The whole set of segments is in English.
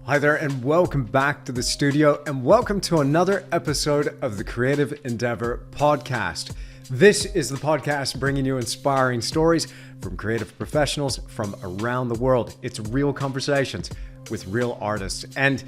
Hi there, and welcome back to the studio, and welcome to another episode of the Creative Endeavor podcast. This is the podcast bringing you inspiring stories from creative professionals from around the world. It's real conversations with real artists, and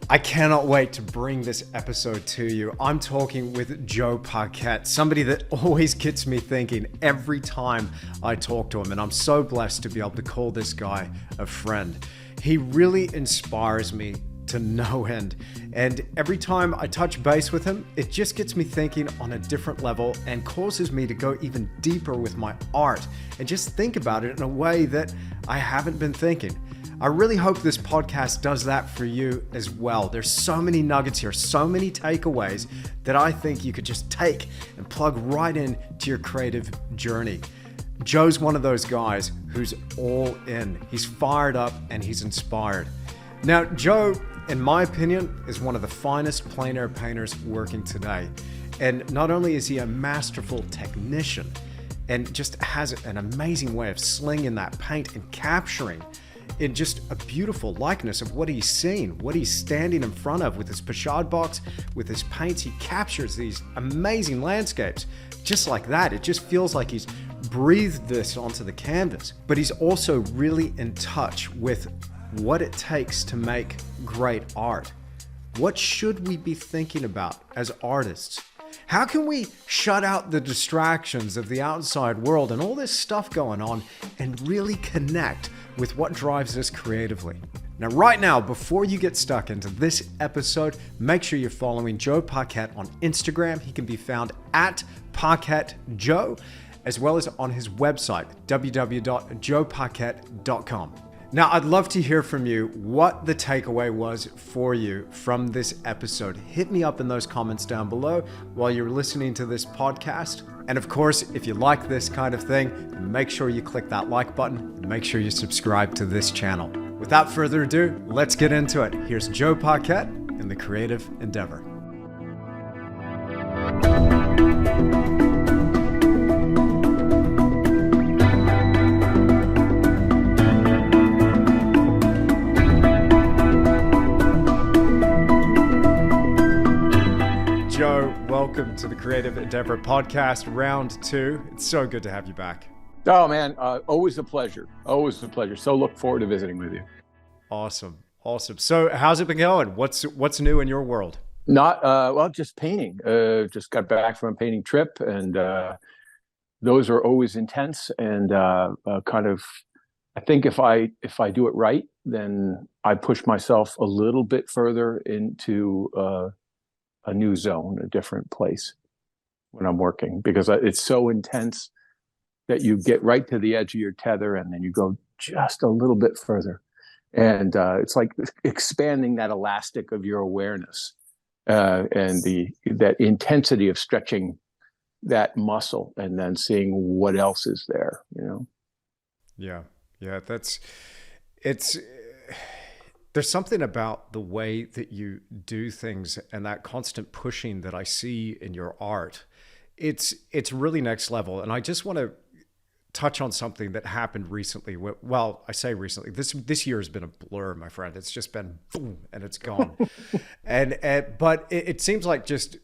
I cannot wait to bring this episode to you. I'm talking with Joe Paquet, somebody that always gets me thinking every time I talk to him, and I'm so blessed to be able to call this guy a friend. He really inspires me to no end. And every time I touch base with him, it just gets me thinking on a different level and causes me to go even deeper with my art and just think about it in a way that I haven't been thinking. I really hope this podcast does that for you as well. There's so many nuggets here, so many takeaways that I think you could just take and plug right in to your creative journey. Joe's one of those guys who's all in. He's fired up and he's inspired. Now, Joe, in my opinion, is one of the finest plein air painters working today. And not only is he a masterful technician and just has an amazing way of slinging that paint and capturing in just a beautiful likeness of what he's seen, what he's standing in front of with his pochade box, with his paints. He captures these amazing landscapes just like that. It just feels like he's breathed this onto the canvas. But he's also really in touch with what it takes to make great art. What should we be thinking about as artists? How can we shut out the distractions of the outside world and all this stuff going on and really connect with what drives us creatively? Now, right now, before you get stuck into this episode, make sure you're following Joe Paquet on Instagram. He can be found at PaquetJoe, as well as on his website, www.joepaquet.com. Now, I'd love to hear from you what the takeaway was for you from this episode. Hit me up in those comments down below while you're listening to this podcast. And of course, if you like this kind of thing, make sure you click that like button and make sure you subscribe to this channel. Without further ado, let's get into it. Here's Joe Paquet in the Creative Endeavor. Joe, welcome to the Creative Endeavor podcast, round 2. It's so good to have you back. Oh man, always a pleasure. Always a pleasure. So look forward to visiting with you. Awesome. So how's it been going? What's new in your world? Just painting. Just got back from a painting trip, and those are always intense. And I think if I do it right, then I push myself a little bit further into a new zone, a different place when I'm working, because it's so intense that you get right to the edge of your tether and then you go just a little bit further. And it's like expanding that elastic of your awareness and that intensity of stretching that muscle and then seeing what else is there, you know? Yeah. There's something about the way that you do things and that constant pushing that I see in your art. It's really next level. And I just want to touch on something that happened recently. Well, I say recently, this year has been a blur, my friend. It's just been boom and it's gone. But it seems like just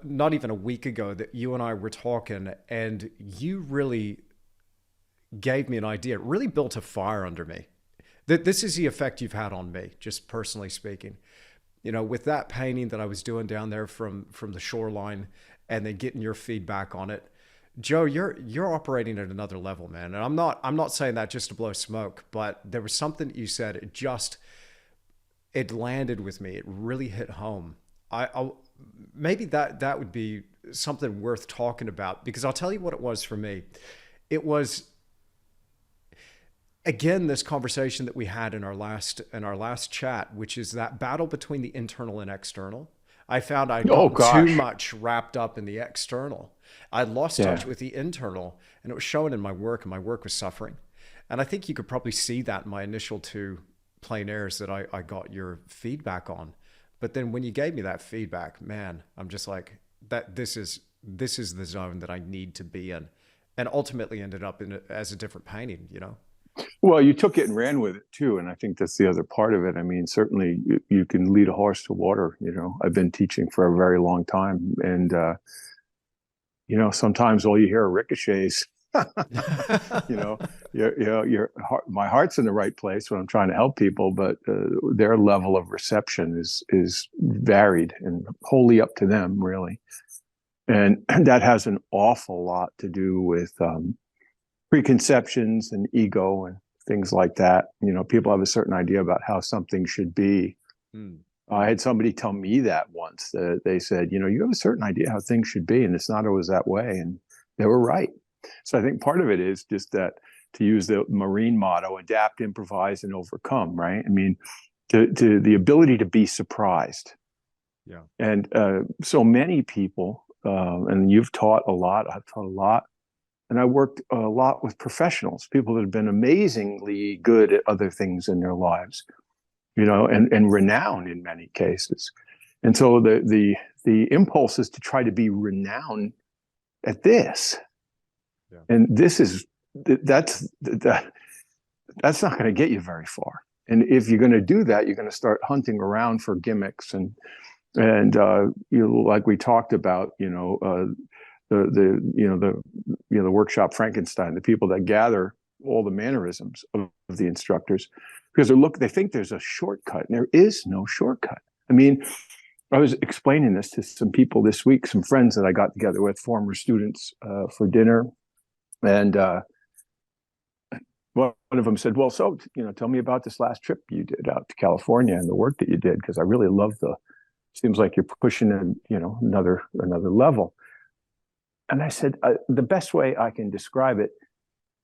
not even a week ago that you and I were talking, and you really gave me an idea. It really built a fire under me. This is the effect you've had on me, just personally speaking. You know, with that painting that I was doing down there from the shoreline, and then getting your feedback on it, Joe, you're operating at another level, man. And I'm not saying that just to blow smoke, but there was something that you said. It landed with me. It really hit home. Maybe that would be something worth talking about, because I'll tell you what it was for me. It was, again, this conversation that we had in our last chat, which is that battle between the internal and external. I found I got too much wrapped up in the external. I lost touch with the internal, and it was showing in my work, and my work was suffering. And I think you could probably see that in my initial 2 plein airs that I got your feedback on. But then when you gave me that feedback, man, I'm just like, this is the zone that I need to be in, and ultimately ended up as a different painting, you know? Well, you took it and ran with it too, and I think that's the other part of it. I mean, certainly you can lead a horse to water. I've been teaching for a very long time, and sometimes all you hear are ricochets. you know, my heart's in the right place when I'm trying to help people, but their level of reception is varied and wholly up to them, really. And that has an awful lot to do with preconceptions and ego and things like that. People have a certain idea about how something should be. I had somebody tell me that once. They said, you have a certain idea how things should be, and it's not always that way. And they were right. So I think part of it is just that, to use the Marine motto, adapt, improvise, and overcome, right? I mean, to the ability to be surprised. Yeah. And so many people, and you've taught a lot, I've taught a lot, and I worked a lot with professionals, people that have been amazingly good at other things in their lives, and renowned in many cases. And so the impulse is to try to be renowned at this. Yeah. And that's not going to get you very far. And if you're going to do that, you're going to start hunting around for gimmicks and like we talked about, the workshop Frankenstein, the people that gather all the mannerisms of the instructors, because they think there's a shortcut, and there is no shortcut. I mean, I was explaining this to some people this week, some friends that I got together with, former students, for dinner, and one of them said, "Well, so tell me about this last trip you did out to California and the work that you did, because I really love seems like you're pushing another level." And I said, the best way I can describe it,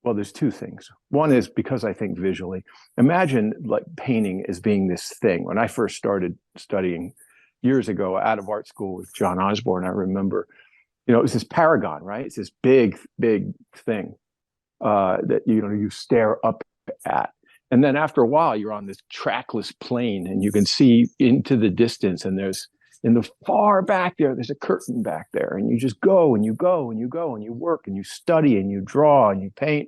well, there's two things. One is because I think visually. Imagine like painting as being this thing. When I first started studying years ago out of art school with John Osborne, I remember, it was this paragon, right? It's this big, big thing that you stare up at. And then after a while, you're on this trackless plane, and you can see into the distance, and in the far back there's a curtain back there, and you just go and you go and you go and you work and you study and you draw and you paint.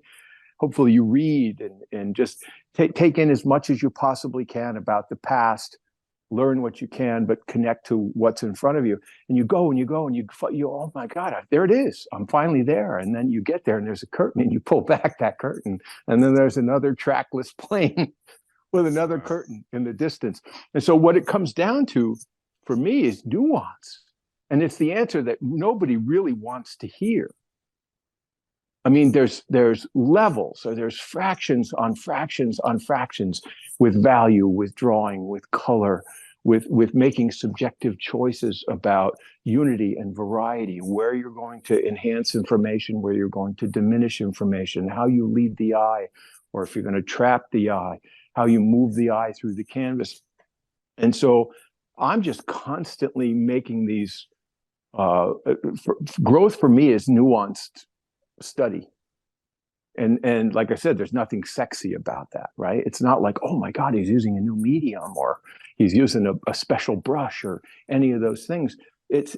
Hopefully you read and just take in as much as you possibly can about the past, learn what you can, but connect to what's in front of you. And you go and you go and you, oh my God, there it is. I'm finally there. And then you get there and there's a curtain, and you pull back that curtain. And then there's another trackless plane with another curtain in the distance. And so what it comes down to for me is nuance. And it's the answer that nobody really wants to hear. I mean, there's levels, or there's fractions on fractions on fractions, with value, with drawing, with color, with making subjective choices about unity and variety, where you're going to enhance information, where you're going to diminish information, how you lead the eye, or if you're going to trap the eye, how you move the eye through the canvas. And so I'm just constantly making these, growth for me is nuanced study. And like I said, there's nothing sexy about that, right? It's not like, oh my God, he's using a new medium, or he's using a special brush, or any of those things. It's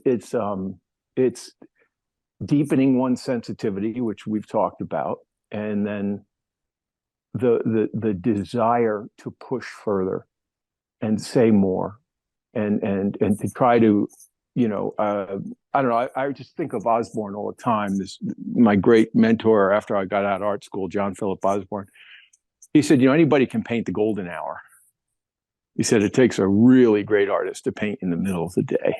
deepening one's sensitivity, which we've talked about, and then the desire to push further and say more, and to try to, I don't know. I just think of Osborne all the time. My great mentor after I got out of art school, John Philip Osborne. He said, anybody can paint the golden hour. He said it takes a really great artist to paint in the middle of the day.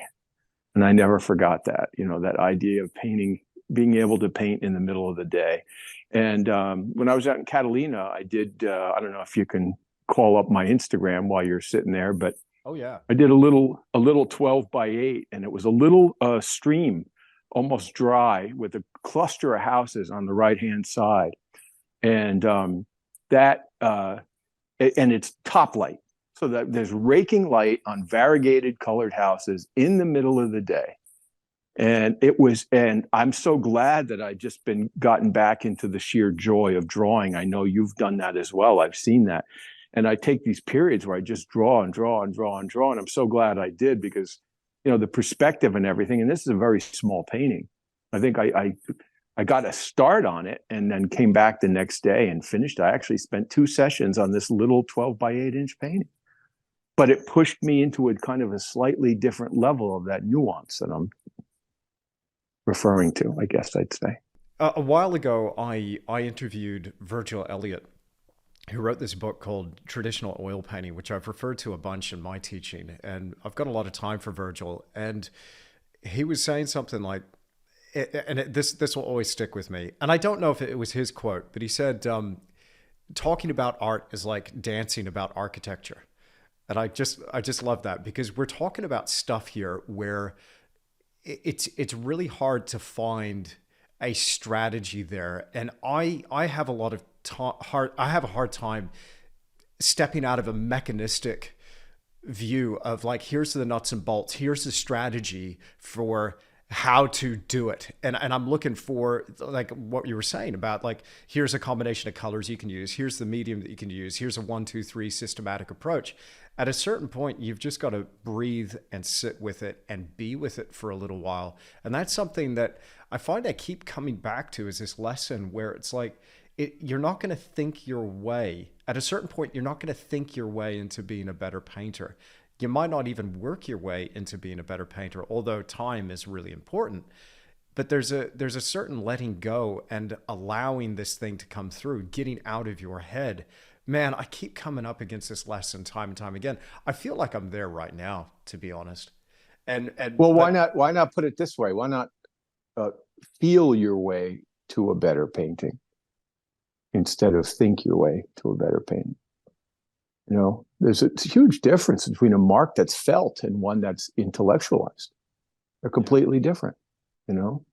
And I never forgot that, that idea of painting, being able to paint in the middle of the day. And when I was out in Catalina, I did, I don't know if you can call up my Instagram while you're sitting there, but oh yeah, I did a little 12x8, and it was a little stream, almost dry, with a cluster of houses on the right-hand side. And and it's top light. So that there's raking light on variegated colored houses in the middle of the day. And I'm so glad that I just gotten back into the sheer joy of drawing. I know you've done that as well. I've seen that. And I take these periods where I just draw and draw and draw and draw. And I'm so glad I did, because, the perspective and everything, and this is a very small painting. I think I I got a start on it and then came back the next day and finished. I actually spent 2 sessions on this little 12 by 8 inch painting, but it pushed me into a kind of a slightly different level of that nuance that I'm referring to, I guess I'd say. A while ago, I interviewed Virgil Elliott, who wrote this book called Traditional Oil Painting, which I've referred to a bunch in my teaching. And I've got a lot of time for Virgil. And he was saying something like, this will always stick with me. And I don't know if it was his quote, but he said, talking about art is like dancing about architecture. And I just love that, because we're talking about stuff here where it's really hard to find a strategy there. And I have a lot of I have a hard time stepping out of a mechanistic view of like, here's the nuts and bolts, here's the strategy for how to do it. And I'm looking for, like what you were saying about, like, here's a combination of colors you can use, here's the medium that you can use, here's a 1, 2, 3 systematic approach. At a certain point, you've just got to breathe and sit with it and be with it for a little while. And that's something that I find I keep coming back to, is this lesson where it's like, you're not going to think your way. At a certain point, you're not going to think your way into being a better painter. You might not even work your way into being a better painter, although time is really important. But there's a certain letting go and allowing this thing to come through, getting out of your head. Man, I keep coming up against this lesson time and time again. I feel like I'm there right now, to be honest. Well, why not put it this way? Why not feel your way to a better painting instead of think your way to a better painting? You know, there's a huge difference between a mark that's felt and one that's intellectualized. They're completely different, you know?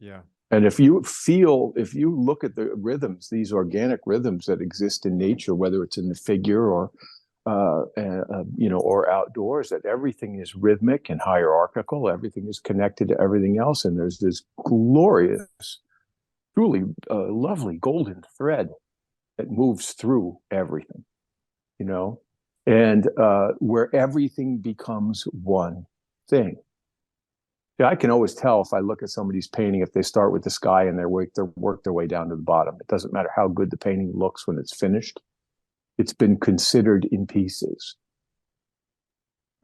Yeah. And if you look at the rhythms, these organic rhythms that exist in nature, whether it's in the figure or, or outdoors, that everything is rhythmic and hierarchical, everything is connected to everything else. And there's this glorious, truly lovely golden thread that moves through everything, you know, and where everything becomes one thing. Yeah, I can always tell if I look at somebody's painting, if they start with the sky and they work their way down to the bottom. It doesn't matter how good the painting looks when it's finished. It's been considered in pieces.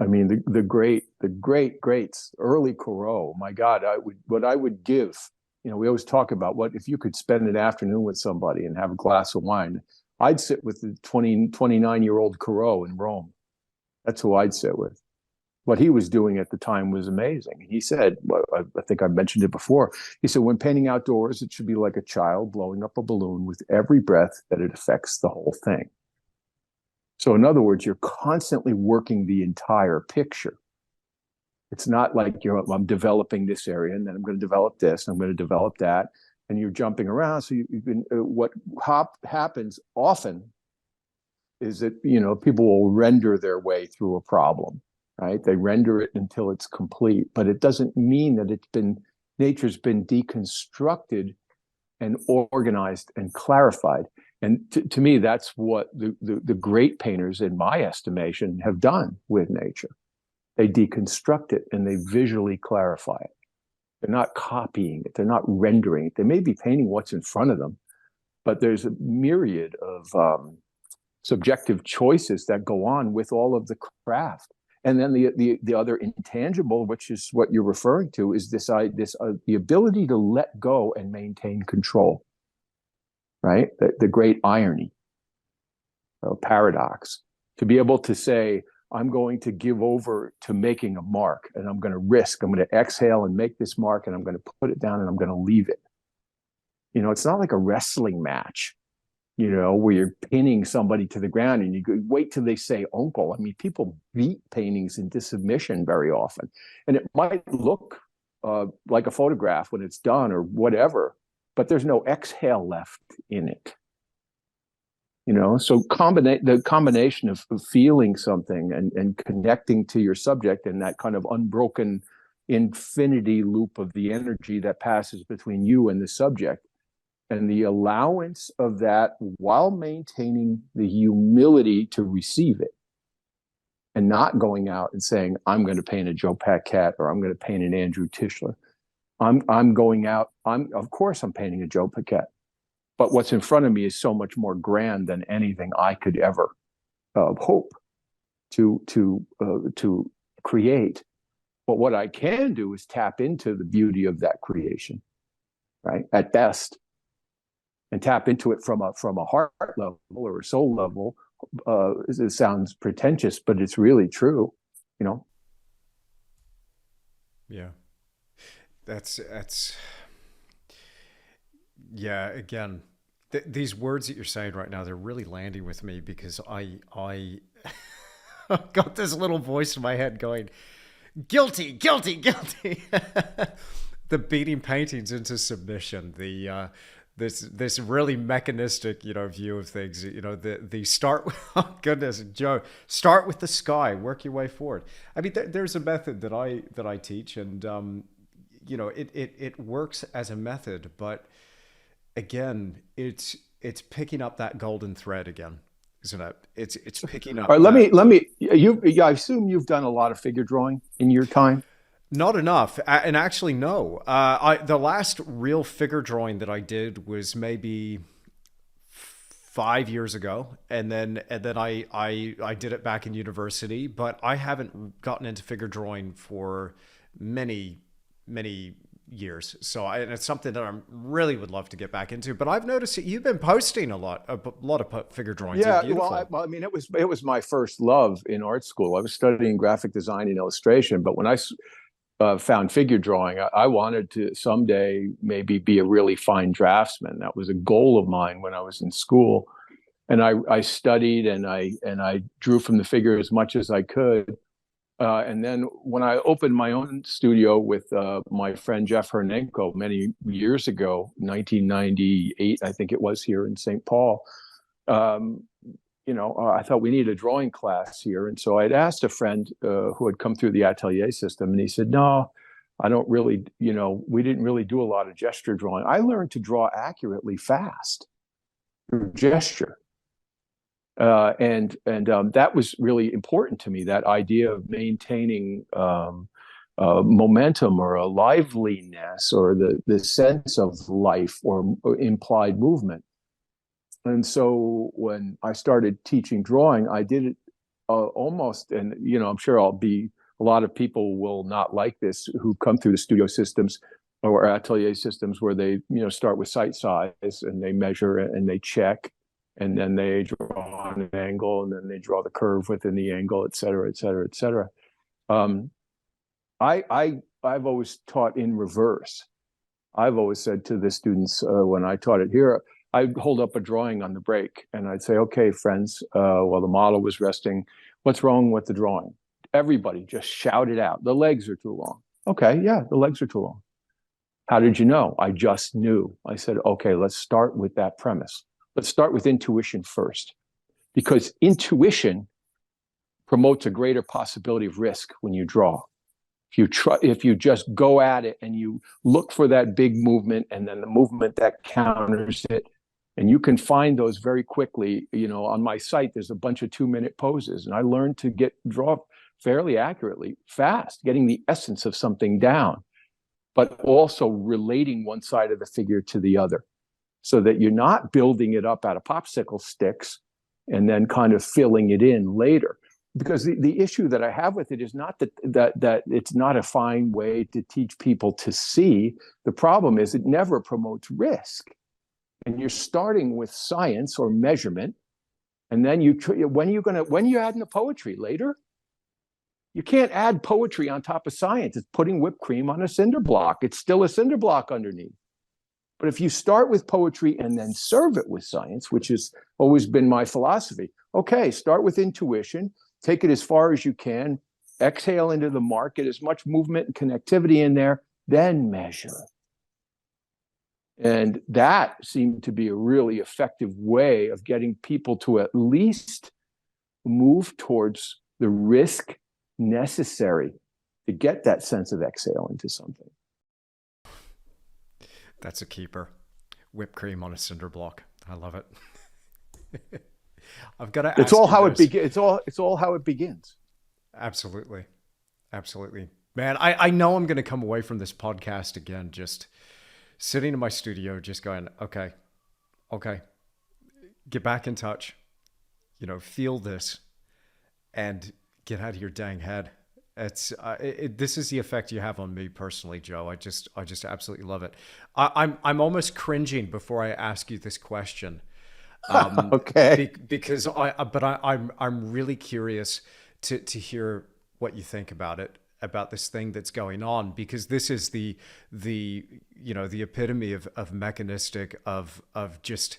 I mean, the greats, early Corot. My God, what I would give. You know, we always talk about what if you could spend an afternoon with somebody and have a glass of wine. I'd sit with the 29-year-old Corot in Rome. That's who I'd sit with. What he was doing at the time was amazing. He said, well, I think I mentioned it before. He said, when painting outdoors, it should be like a child blowing up a balloon with every breath that it affects the whole thing. So in other words, you're constantly working the entire picture. It's not like I'm developing this area and then I'm going to develop this, and I'm going to develop that, and you're jumping around. So what happens often is that, you know, people will render their way through a problem. Right? They render it until it's complete, but it doesn't mean that nature's been deconstructed and organized and clarified. And to me, that's what the great painters, in my estimation, have done with nature. They deconstruct it and they visually clarify it. They're not copying it. They're not rendering it. They may be painting what's in front of them, but there's a myriad of subjective choices that go on with all of the craft. And then the other intangible, which is what you're referring to, is the ability to let go and maintain control, right? The great irony, paradox, to be able to say, I'm going to give over to making a mark, and I'm going to exhale and make this mark, and I'm going to put it down and I'm going to leave it. You know, it's not like a wrestling match, you know, where you're pinning somebody to the ground and you wait till they say uncle. I mean, people beat paintings into submission very often. And it might look like a photograph when it's done or whatever, but there's no exhale left in it. You know, so the combination of feeling something and connecting to your subject and that kind of unbroken infinity loop of the energy that passes between you and the subject, and the allowance of that while maintaining the humility to receive it and not going out and saying, I'm going to paint a Joe Paquet or I'm going to paint an Andrew Tischler. I'm going out. Of course I'm painting a Joe Paquet, but what's in front of me is so much more grand than anything I could ever hope to create. But what I can do is tap into the beauty of that creation, right? At best, and tap into it from a heart level or a soul level. It sounds pretentious, but it's really true, you know. Yeah. That's yeah, again, these words that you're saying right now, they're really landing with me because I I've got this little voice in my head going, guilty, guilty, guilty. The beating paintings into submission, the this really mechanistic, view of things. The start with, oh goodness, Joe, start with the sky, work your way forward. I mean, there's a method that I teach, and it works as a method, but again, it's picking up that golden thread again, isn't it? It's picking up. All right, let me. I assume you've done a lot of figure drawing in your time. Not enough, and actually, no. The last real figure drawing that I did was maybe 5 years ago, and then I did it back in university. But I haven't gotten into figure drawing for many years. And it's something that I really would love to get back into. But I've noticed that you've been posting a lot of figure drawings. Yeah, well, I mean, it was my first love in art school. I was studying graphic design and illustration, but when I found figure drawing, I wanted to someday maybe be a really fine draftsman. That was a goal of mine when I was in school, and I studied and I drew from the figure as much as I could. And then when I opened my own studio with my friend Jeff Hernenko many years ago, 1998, I think it was, here in St. Paul, I thought we needed a drawing class here. And so I'd asked a friend who had come through the atelier system, and he said, no, I don't really, we didn't really do a lot of gesture drawing. I learned to draw accurately fast through gesture. And that was really important to me, that idea of maintaining momentum or a liveliness or the sense of life or implied movement. And so when I started teaching drawing, I did it almost, and I'm sure a lot of people will not like this who come through the studio systems or atelier systems where they start with sight size and they measure and they check. And then they draw an angle, and then they draw the curve within the angle, et cetera, et cetera, et cetera. I've always taught in reverse. I've always said to the students when I taught it here, I'd hold up a drawing on the break, and I'd say, "Okay, friends, while the model was resting, what's wrong with the drawing?" Everybody just shouted out, "The legs are too long." Okay, yeah, the legs are too long. How did you know? I just knew. I said, "Okay, let's start with that premise. Let's start with intuition first, because intuition promotes a greater possibility of risk when you draw. If you just go at it and you look for that big movement and then the movement that counters it, and you can find those very quickly. On my site, there's a bunch of 2-minute poses, and I learned to draw fairly accurately, fast, getting the essence of something down, but also relating one side of the figure to the other, so that you're not building it up out of popsicle sticks and then kind of filling it in later. Because the issue that I have with it is not that it's not a fine way to teach people to see. The problem is it never promotes risk. And you're starting with science or measurement, and then when you add in the poetry later, you can't add poetry on top of science. It's putting whipped cream on a cinder block. It's still a cinder block underneath. But if you start with poetry and then serve it with science, which has always been my philosophy, okay, start with intuition, take it as far as you can, exhale into the mark, get as much movement and connectivity in there, then measure. And that seemed to be a really effective way of getting people to at least move towards the risk necessary to get that sense of exhale into something. That's a keeper. Whipped cream on a cinder block. I love it. I've got to ask. It's all how it begins. It's all how it begins. Absolutely. Man, I know I'm going to come away from this podcast again, just sitting in my studio, just going, okay, okay, get back in touch, feel this and get out of your dang head. This is the effect you have on me personally, Joe. I just absolutely love it. I'm almost cringing before I ask you this question, Okay. because I'm really curious to hear what you think about this thing that's going on, because this is the epitome of mechanistic of just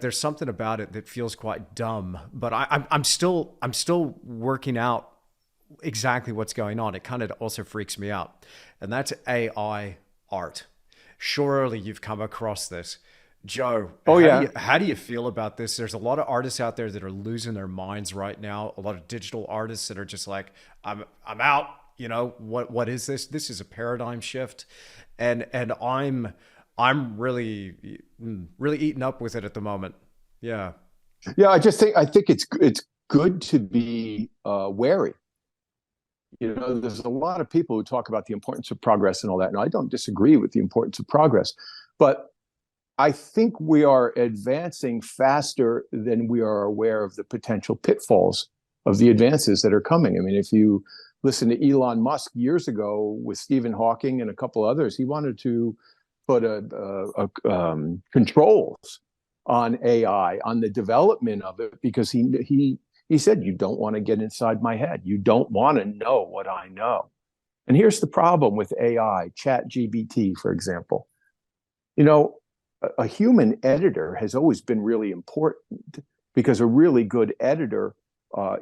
there's something about it that feels quite dumb, but I'm still working out exactly what's going on. It kind of also freaks me out, and that's AI art. Surely you've come across this, Joe. Oh How do yeah. you how do you feel about this? There's a lot of artists out there that are losing their minds right now. A lot of digital artists that are just like, I'm out. What is this? This is a paradigm shift, and I'm really eaten up with it at the moment. Yeah. Yeah, I think it's good to be wary. There's a lot of people who talk about the importance of progress and all that, and I don't disagree with the importance of progress, but I think we are advancing faster than we are aware of the potential pitfalls of the advances that are coming. I mean, if you listen to Elon Musk years ago with Stephen Hawking and a couple others, he wanted to put controls on AI, on the development of it, because he said, you don't want to get inside my head. You don't want to know what I know. And here's the problem with AI, Chat GBT, for example. You know, a human editor has always been really important, because a really good editor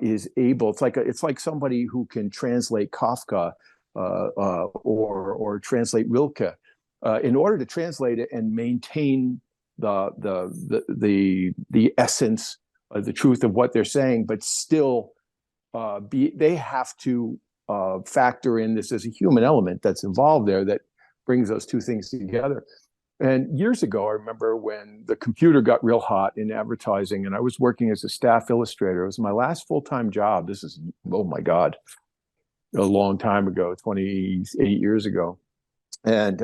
is able. It's like somebody who can translate Kafka or translate Rilke. In order to translate it and maintain the essence, the truth of what they're saying, but still they have to factor in this as a human element that's involved there that brings those two things together. And years ago, I remember when the computer got real hot in advertising, and I was working as a staff illustrator. It was my last full-time job. This is, oh my God, a long time ago, 28 years ago. And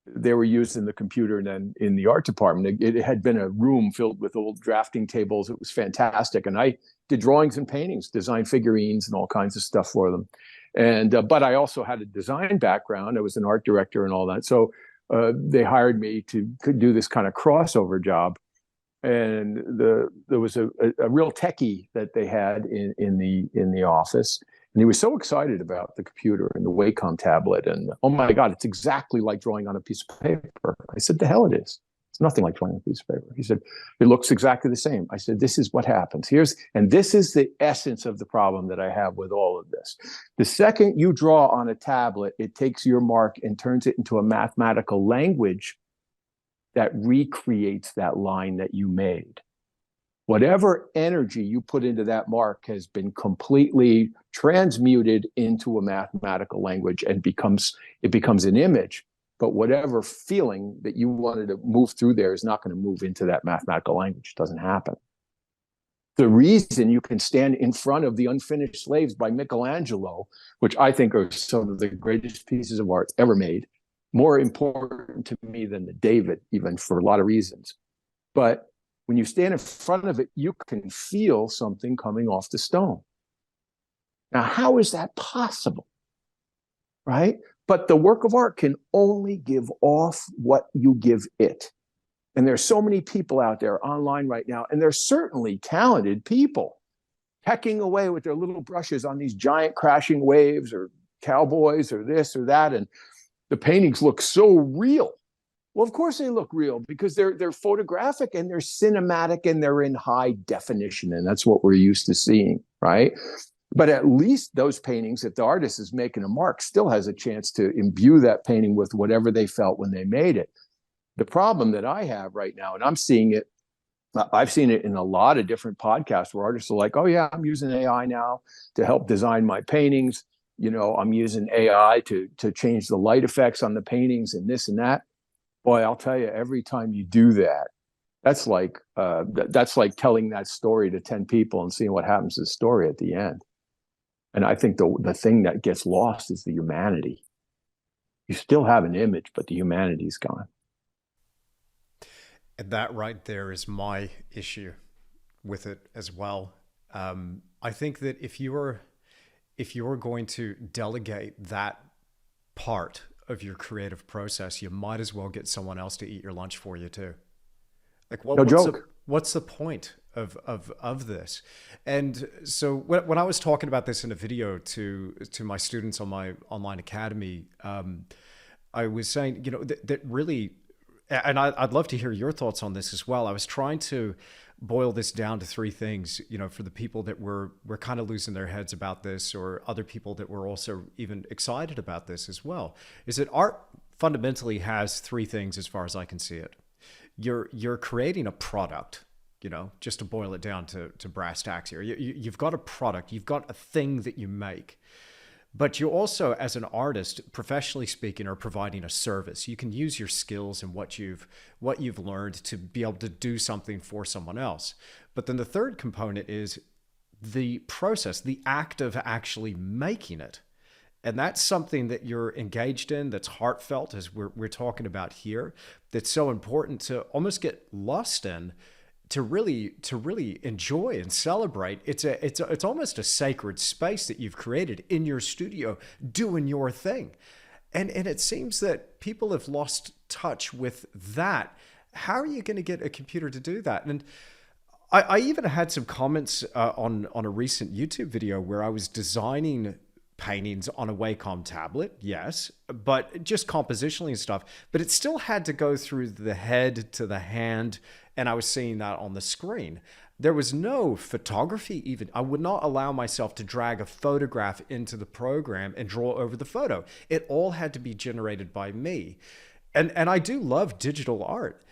they were using the computer, and then in the art department, it had been a room filled with old drafting tables. It was fantastic. And I did drawings and paintings, designed figurines and all kinds of stuff for them. And but I also had a design background. I was an art director and all that. So they hired me to do this kind of crossover job. And there was a real techie that they had in the office. And he was so excited about the computer and the Wacom tablet. And oh my God, it's exactly like drawing on a piece of paper. I said, the hell it is. It's nothing like drawing on a piece of paper. He said, it looks exactly the same. I said, this is what happens. And this is the essence of the problem that I have with all of this. The second you draw on a tablet, it takes your mark and turns it into a mathematical language that recreates that line that you made. Whatever energy you put into that mark has been completely transmuted into a mathematical language and it becomes an image. But whatever feeling that you wanted to move through there is not going to move into that mathematical language. It doesn't happen. The reason you can stand in front of The Unfinished Slaves by Michelangelo, which I think are some of the greatest pieces of art ever made, more important to me than the David, even, for a lot of reasons. But when you stand in front of it, you can feel something coming off the stone. Now, how is that possible? Right? But the work of art can only give off what you give it. And there's so many people out there online right now, and there's certainly talented people pecking away with their little brushes on these giant crashing waves or cowboys or this or that. And the paintings look so real. Well, of course they look real, because they're photographic and they're cinematic and they're in high definition. And that's what we're used to seeing, right? But at least those paintings, if the artist is making a mark, still has a chance to imbue that painting with whatever they felt when they made it. The problem that I have right now, and I've seen it in a lot of different podcasts where artists are like, oh yeah, I'm using AI now to help design my paintings. I'm using AI to change the light effects on the paintings and this and that. Boy, I'll tell you, every time you do that, that's like telling that story to 10 people and seeing what happens to the story at the end. And I think the thing that gets lost is the humanity. You still have an image, but the humanity's gone. And that right there is my issue with it as well. I think that if you're going to delegate that part of your creative process, you might as well get someone else to eat your lunch for you too. Like, No joke. what's the point of this? And so when I was talking about this in a video to my students on my online academy, I was saying, you know, that really, and I'd love to hear your thoughts on this as well. I was trying to boil this down to three things, you know, for the people that were kind of losing their heads about this, or other people that were also even excited about this as well, is that art fundamentally has three things as far as I can see it. You're creating a product, you know, just to boil it down to brass tacks here. You've got a product, you've got a thing that you make. But you also, as an artist, professionally speaking, are providing a service. You can use your skills and what you've learned to be able to do something for someone else. But then the third component is the process, the act of actually making it. And that's something that you're engaged in, that's heartfelt, as we're talking about here, that's so important to almost get lost in, to really enjoy and celebrate. It's almost a sacred space that you've created in your studio doing your thing. And it seems that people have lost touch with that. How are you going to get a computer to do that? And I even had some comments on a recent YouTube video where I was designing paintings on a Wacom tablet, yes, but just compositionally and stuff. But it still had to go through the head to the hand, and I was seeing that on the screen. There was no photography even. I would not allow myself to drag a photograph into the program and draw over the photo. It all had to be generated by me. And I do love digital art.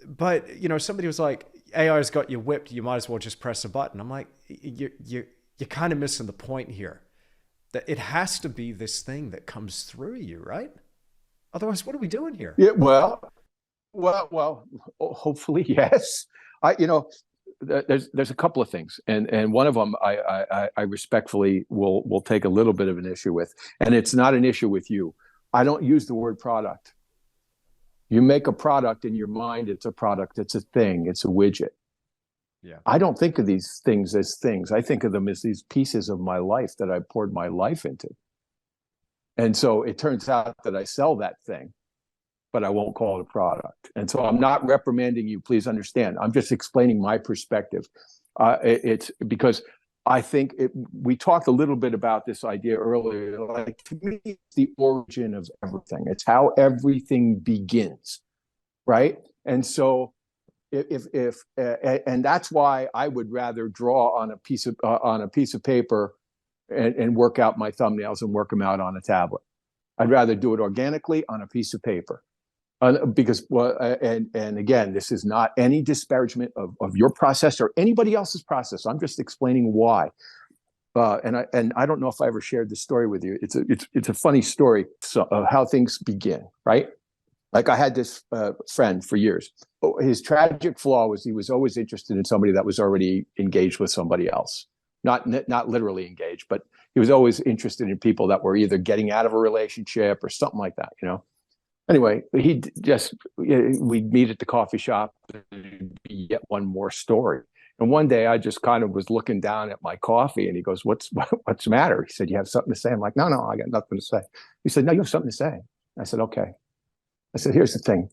But, you know, somebody was like, AI's got you whipped, you might as well just press a button. I'm like, you're kind of missing the point here. That it has to be this thing that comes through you, right? Otherwise, what are we doing here? Yeah, well. Hopefully, yes. You know, there's a couple of things, and one of them I respectfully will take a little bit of an issue with, and it's not an issue with you. I don't use the word product. You make a product in your mind. It's a product. It's a thing. It's a widget. Yeah. I don't think of these things as things. I think of them as these pieces of my life that I poured my life into. And so it turns out that I sell that thing, but I won't call it a product. And so I'm not reprimanding you. Please understand. I'm just explaining my perspective. It's because I think we talked a little bit about this idea earlier. Like, to me, it's the origin of everything. It's how everything begins, right? And so and that's why I would rather draw on a piece of paper and work out my thumbnails and work them out on a tablet. I'd rather do it organically on a piece of paper, because and again, this is not any disparagement of your process or anybody else's process. I'm just explaining why. And I don't know if I ever shared this story with you. It's a funny story of how things begin, right? Like, I had this friend for years. His tragic flaw was he was always interested in somebody that was already engaged with somebody else. Not literally engaged, but he was always interested in people that were either getting out of a relationship or something like that, you know? Anyway, we'd meet at the coffee shop, and yet one more story. And one day I just kind of was looking down at my coffee, and he goes, what's the matter? He said, you have something to say? I'm like, no, I got nothing to say. He said, no, you have something to say. I said, okay. I said, here's the thing.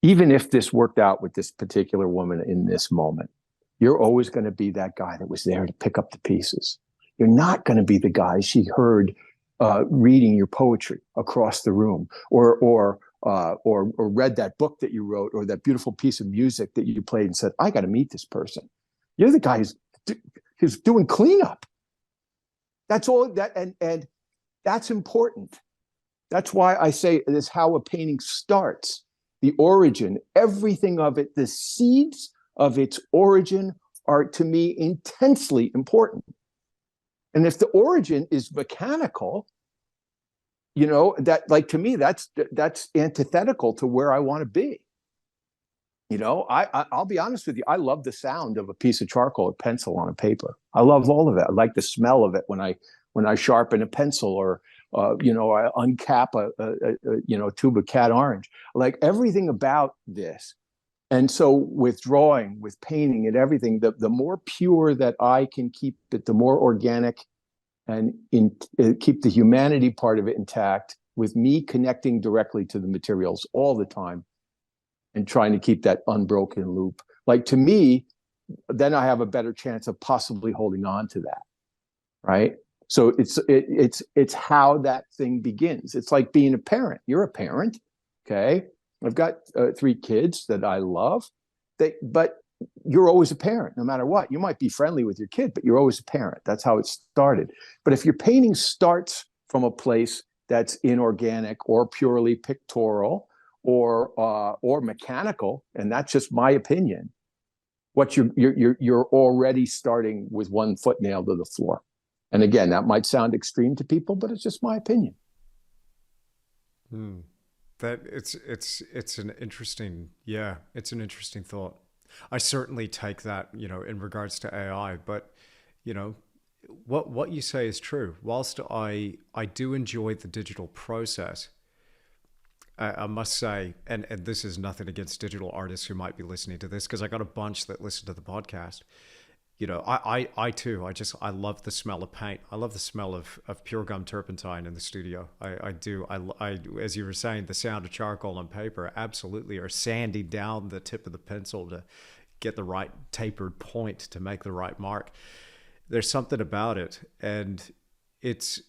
Even if this worked out with this particular woman in this moment, you're always going to be that guy that was there to pick up the pieces. You're not going to be the guy she heard reading your poetry across the room, or read that book that you wrote, or that beautiful piece of music that you played and said, I got to meet this person. You're the guy who's doing cleanup. That's all that, and that's important. That's why I say it is how a painting starts. The origin, everything of it, the seeds of its origin are, to me, intensely important. And if the origin is mechanical, you know, that, like, to me, that's antithetical to where I want to be. You know, I'll be honest with you. I love the sound of a piece of charcoal or pencil on a paper. I love all of it. I like the smell of it when when I sharpen a pencil, or I uncap a tube of cat orange. Like everything about this. And so with drawing, with painting and everything, the more pure that I can keep it, the more organic, and keep the humanity part of it intact, with me connecting directly to the materials all the time and trying to keep that unbroken loop. Like, to me, then I have a better chance of possibly holding on to that, right? So it's how that thing begins. It's like being a parent. You're a parent, okay? I've got 3 kids that I love. But you're always a parent, no matter what. You might be friendly with your kid, but you're always a parent. That's how it started. But if your painting starts from a place that's inorganic or purely pictorial or mechanical, and that's just my opinion, what you're already starting with one foot nailed to the floor. And again, that might sound extreme to people, but it's just my opinion. That it's an interesting, it's an interesting thought. I certainly take that, in regards to AI, but what you say is true. Whilst I do enjoy the digital process, I must say, and this is nothing against digital artists who might be listening to this, because I got a bunch that listen to the podcast. I too, I love the smell of paint. I love the smell of pure gum turpentine in the studio. I do. I, as you were saying, the sound of charcoal on paper, absolutely, or sanding down the tip of the pencil to get the right tapered point to make the right mark. There's something about it, and it's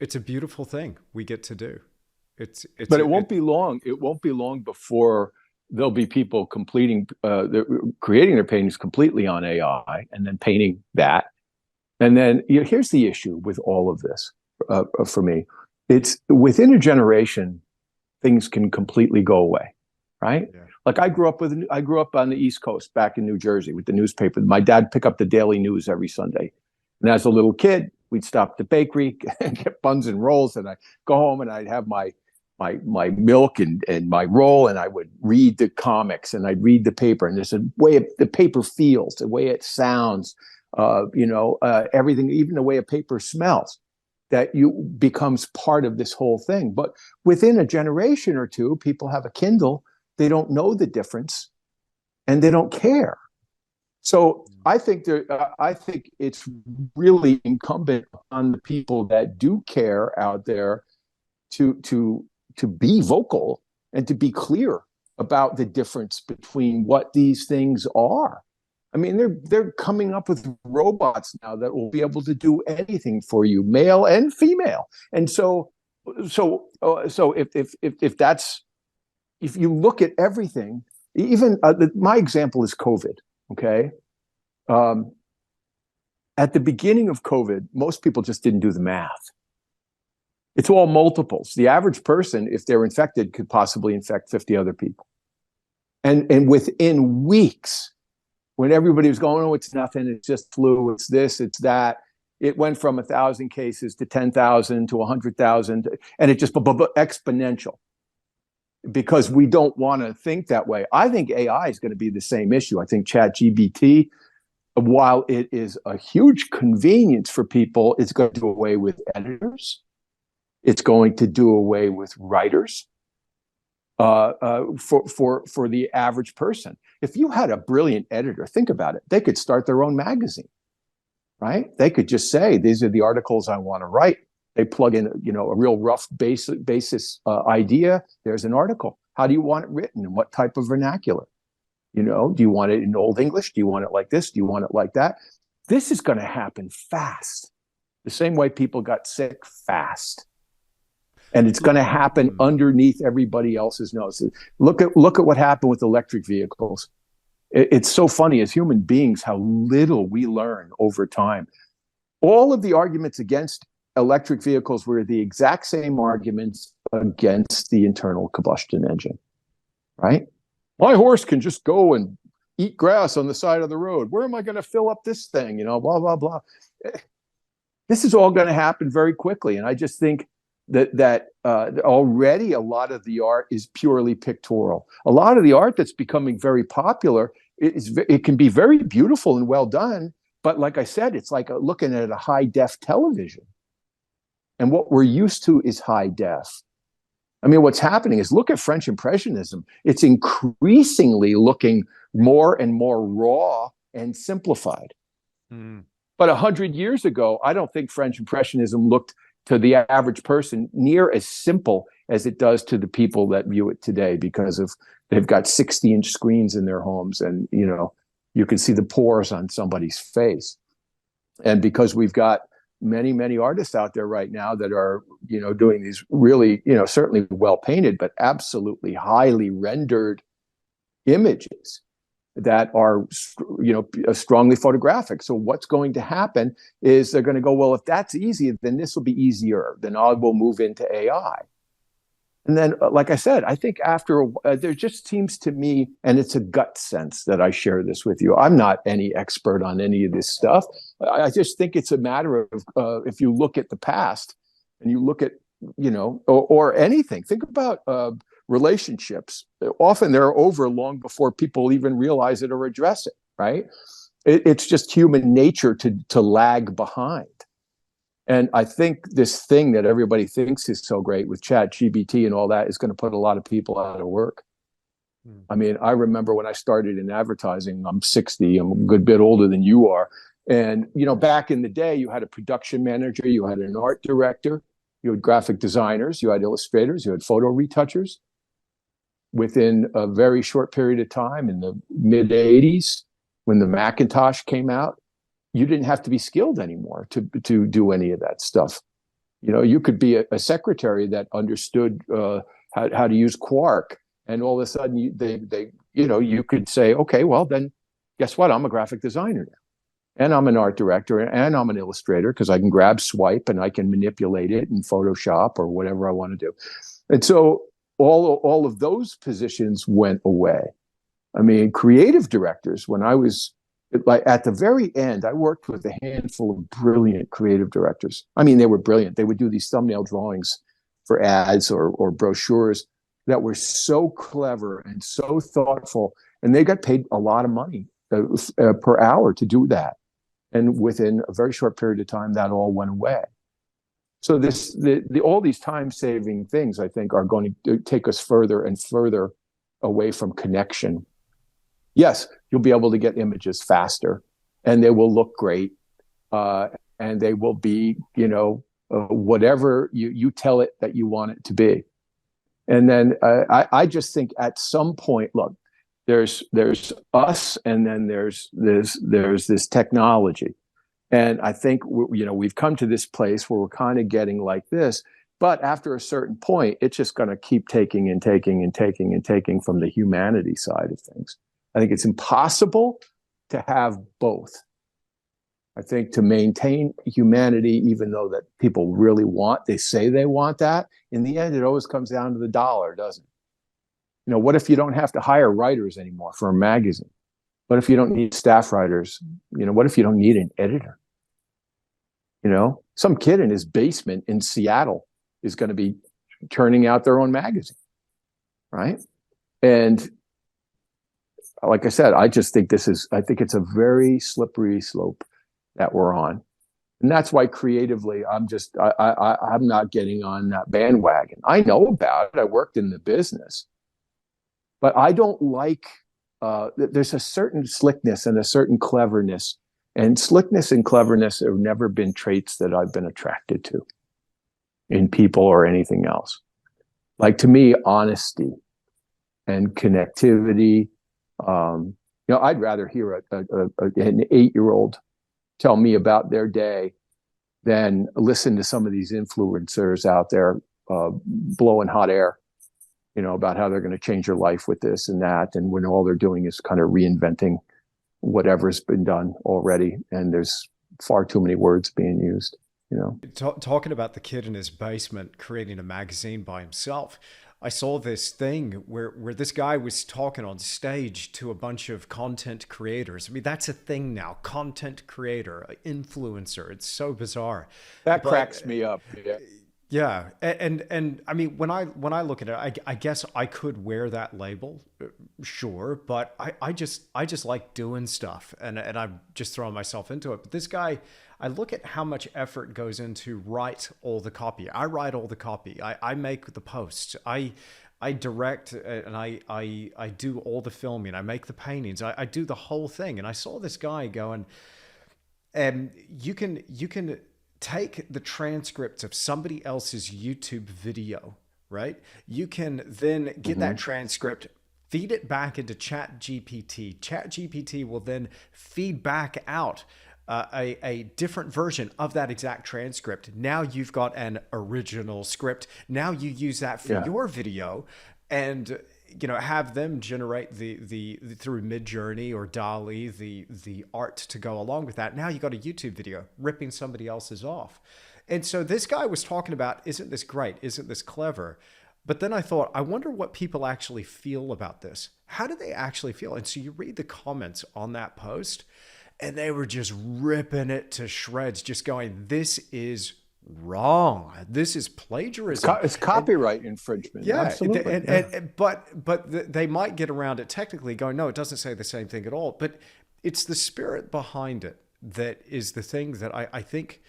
a beautiful thing we get to do. But it won't be long. It won't be long before there'll be people creating their paintings completely on AI and then painting that. And then here's the issue with all of this for me. It's within a generation, things can completely go away, right? Yeah. Like I grew up on the East Coast back in New Jersey with the newspaper. My dad picked up the Daily News every Sunday. And as a little kid, we'd stop at the bakery and get buns and rolls, and I'd go home and I'd have my milk and my roll, and I would read the comics and I'd read the paper, and there's a way the paper feels, the way it sounds, everything, even the way a paper smells, that becomes part of this whole thing. But within a generation or two, people have a Kindle, they don't know the difference and they don't care. So I think it's really incumbent on the people that do care out there to be vocal and to be clear about the difference between what these things are. I mean, they're coming up with robots now that will be able to do anything for you, male and female. And so if you look at everything, even my example is COVID. Okay, at the beginning of COVID, most people just didn't do the math. It's all multiples. The average person, if they're infected, could possibly infect 50 other people. And within weeks, when everybody was going, oh, it's nothing, it's just flu, it's this, it's that, it went from 1,000 cases to 10,000 to 100,000, and it just exponential. Because we don't want to think that way. I think AI is going to be the same issue. I think ChatGPT, while it is a huge convenience for people, it's going to do away with editors. It's going to do away with writers for the average person. If you had a brilliant editor, think about it. They could start their own magazine, right? They could just say, these are the articles I want to write. They plug in, a real rough basis idea. There's an article. How do you want it written? And what type of vernacular? Do you want it in Old English? Do you want it like this? Do you want it like that? This is going to happen fast. The same way people got sick fast. And it's going to happen underneath everybody else's nose. Look at what happened with electric vehicles. It's so funny as human beings how little we learn over time. All of the arguments against electric vehicles were the exact same arguments against the internal combustion engine, right? My horse can just go and eat grass on the side of the road. Where am I going to fill up this thing? Blah, blah, blah. This is all going to happen very quickly. And I just think that already a lot of the art is purely pictorial. A lot of the art that's becoming very popular, it can be very beautiful and well done. But like I said, it's like looking at a high-def television. And what we're used to is high def. I mean, what's happening is look at French Impressionism. It's increasingly looking more and more raw and simplified. Mm. But 100 years ago, I don't think French Impressionism looked to the average person near as simple as it does to the people that view it today, because of they've got 60-inch screens in their homes, and you can see the pores on somebody's face. And because we've got many artists out there right now that are doing these really certainly well painted but absolutely highly rendered images that are strongly photographic. So what's going to happen is they're going to go, well, if that's easy, then this will be easier, then I will move into AI. And then, like I said, I think after there just seems to me, and it's a gut sense that I share this with you. I'm not any expert on any of this stuff. I just think it's a matter of if you look at the past and you look at, or anything, think about relationships. Often they're over long before people even realize it or address it, right? It's just human nature to lag behind. And I think this thing that everybody thinks is so great with ChatGPT and all that is going to put a lot of people out of work. I mean, I remember when I started in advertising, I'm 60, I'm a good bit older than you are. And, back in the day, you had a production manager, you had an art director, you had graphic designers, you had illustrators, you had photo retouchers. Within a very short period of time, in the mid 80s, when the Macintosh came out, you didn't have to be skilled anymore to do any of that stuff. You could be a secretary that understood how to use Quark, and all of a sudden you could say, okay, well then, guess what? I'm a graphic designer now, and I'm an art director, and I'm an illustrator, because I can grab swipe and I can manipulate it in Photoshop or whatever I want to do. And so all of those positions went away. I mean, creative directors, when I was at the very end, I worked with a handful of brilliant creative directors. I mean, they were brilliant. They would do these thumbnail drawings for ads or brochures that were so clever and so thoughtful, and they got paid a lot of money per hour to do that. And within a very short period of time, that all went away. So all these time-saving things, I think, are going to take us further and further away from connection. Yes, you'll be able to get images faster, and they will look great, and they will be, whatever you tell it that you want it to be. And then I just think at some point, look, there's us, and then there's this technology, and I think we've come to this place where we're kind of getting like this. But after a certain point, it's just going to keep taking and taking and taking and taking from the humanity side of things. I think it's impossible to have both. I think to maintain humanity, even though that people really they say they want that, in the end, it always comes down to the dollar, doesn't it? What if you don't have to hire writers anymore for a magazine? What if you don't need staff writers? What if you don't need an editor? Some kid in his basement in Seattle is going to be turning out their own magazine, right? And like I said, I just think I think it's a very slippery slope that we're on. And that's why creatively, I'm not getting on that bandwagon. I know about it. I worked in the business, but I don't like, there's a certain slickness and a certain cleverness, and slickness and cleverness have never been traits that I've been attracted to in people or anything else. Like, to me, honesty and connectivity, I'd rather hear an 8-year-old tell me about their day than listen to some of these influencers out there blowing hot air, about how they're going to change your life with this and that, and when all they're doing is kind of reinventing whatever's been done already, and there's far too many words being used. Talking about the kid in his basement creating a magazine by himself, I saw this thing where this guy was talking on stage to a bunch of content creators. I mean, that's a thing now. Content creator, influencer. It's so bizarre. That cracks me up. Yeah. Yeah. And I mean, when I look at it, I guess I could wear that label, sure, but I just like doing stuff, and I'm just throwing myself into it. But this guy, I look at how much effort goes into write all the copy. I write all the copy. I make the posts. I direct and I do all the filming. I make the paintings. I do the whole thing. And I saw this guy going, you can take the transcript of somebody else's YouTube video, right? You can then get that transcript, feed it back into Chat GPT. Chat GPT will then feed back out a different version of that exact transcript. Now you've got an original script. Now you use that for your video, and have them generate the through Midjourney or DALL-E the art to go along with that. Now you got a YouTube video ripping somebody else's off. And so this guy was talking about, isn't this great? Isn't this clever? But then I thought, I wonder what people actually feel about this. How do they actually feel? And so you read the comments on that post, and they were just ripping it to shreds, just going, this is wrong. This is plagiarism. It's copyright infringement. Yeah, absolutely. But they might get around it technically going, no, it doesn't say the same thing at all. But it's the spirit behind it that is the thing that I think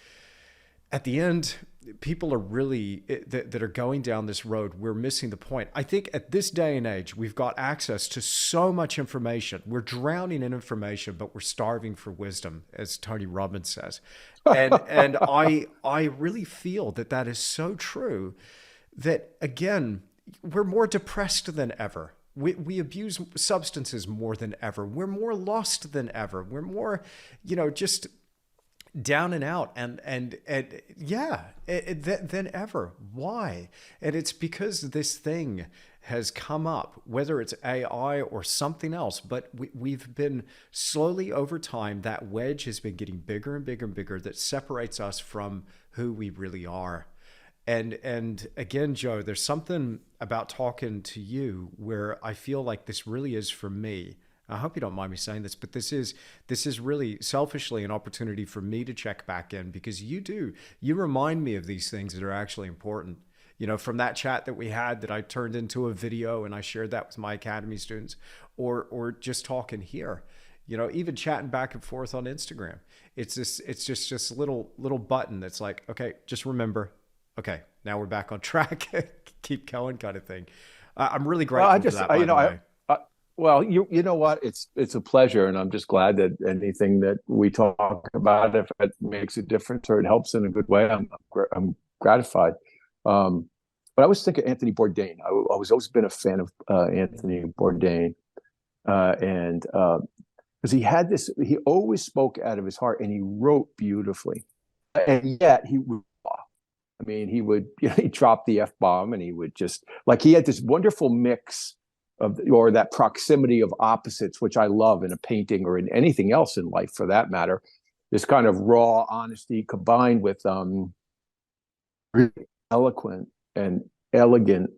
at the end, people are really, that are going down this road, we're missing the point. I think at this day and age, we've got access to so much information. We're drowning in information, but we're starving for wisdom, as Tony Robbins says. And I really feel that is so true, that again, we're more depressed than ever. We abuse substances more than ever. We're more lost than ever. We're more, just down and out and than ever. Why? And it's because this thing has come up, whether it's AI or something else, but we've been slowly over time, that wedge has been getting bigger and bigger and bigger that separates us from who we really are. And again, Joe, there's something about talking to you where I feel like this really is for me. I hope you don't mind me saying this, but this is really selfishly an opportunity for me to check back in, because you remind me of these things that are actually important. From that chat that we had that I turned into a video and I shared that with my academy students, or just talking here, even chatting back and forth on Instagram. It's just this little button that's like, okay, just remember, okay, now we're back on track, keep going kind of thing. I'm really grateful for that, by the way. Well, you know what? It's a pleasure, and I'm just glad that anything that we talk about, if it makes a difference or it helps in a good way, I'm gratified. But I was thinking Anthony Bourdain. I was always been a fan of Anthony Bourdain, and because he had this, he always spoke out of his heart, and he wrote beautifully, and yet he would. I mean, he would he dropped the F-bomb, and he would just he had this wonderful mix or that proximity of opposites, which I love in a painting or in anything else in life for that matter. This kind of raw honesty combined with really eloquent and elegant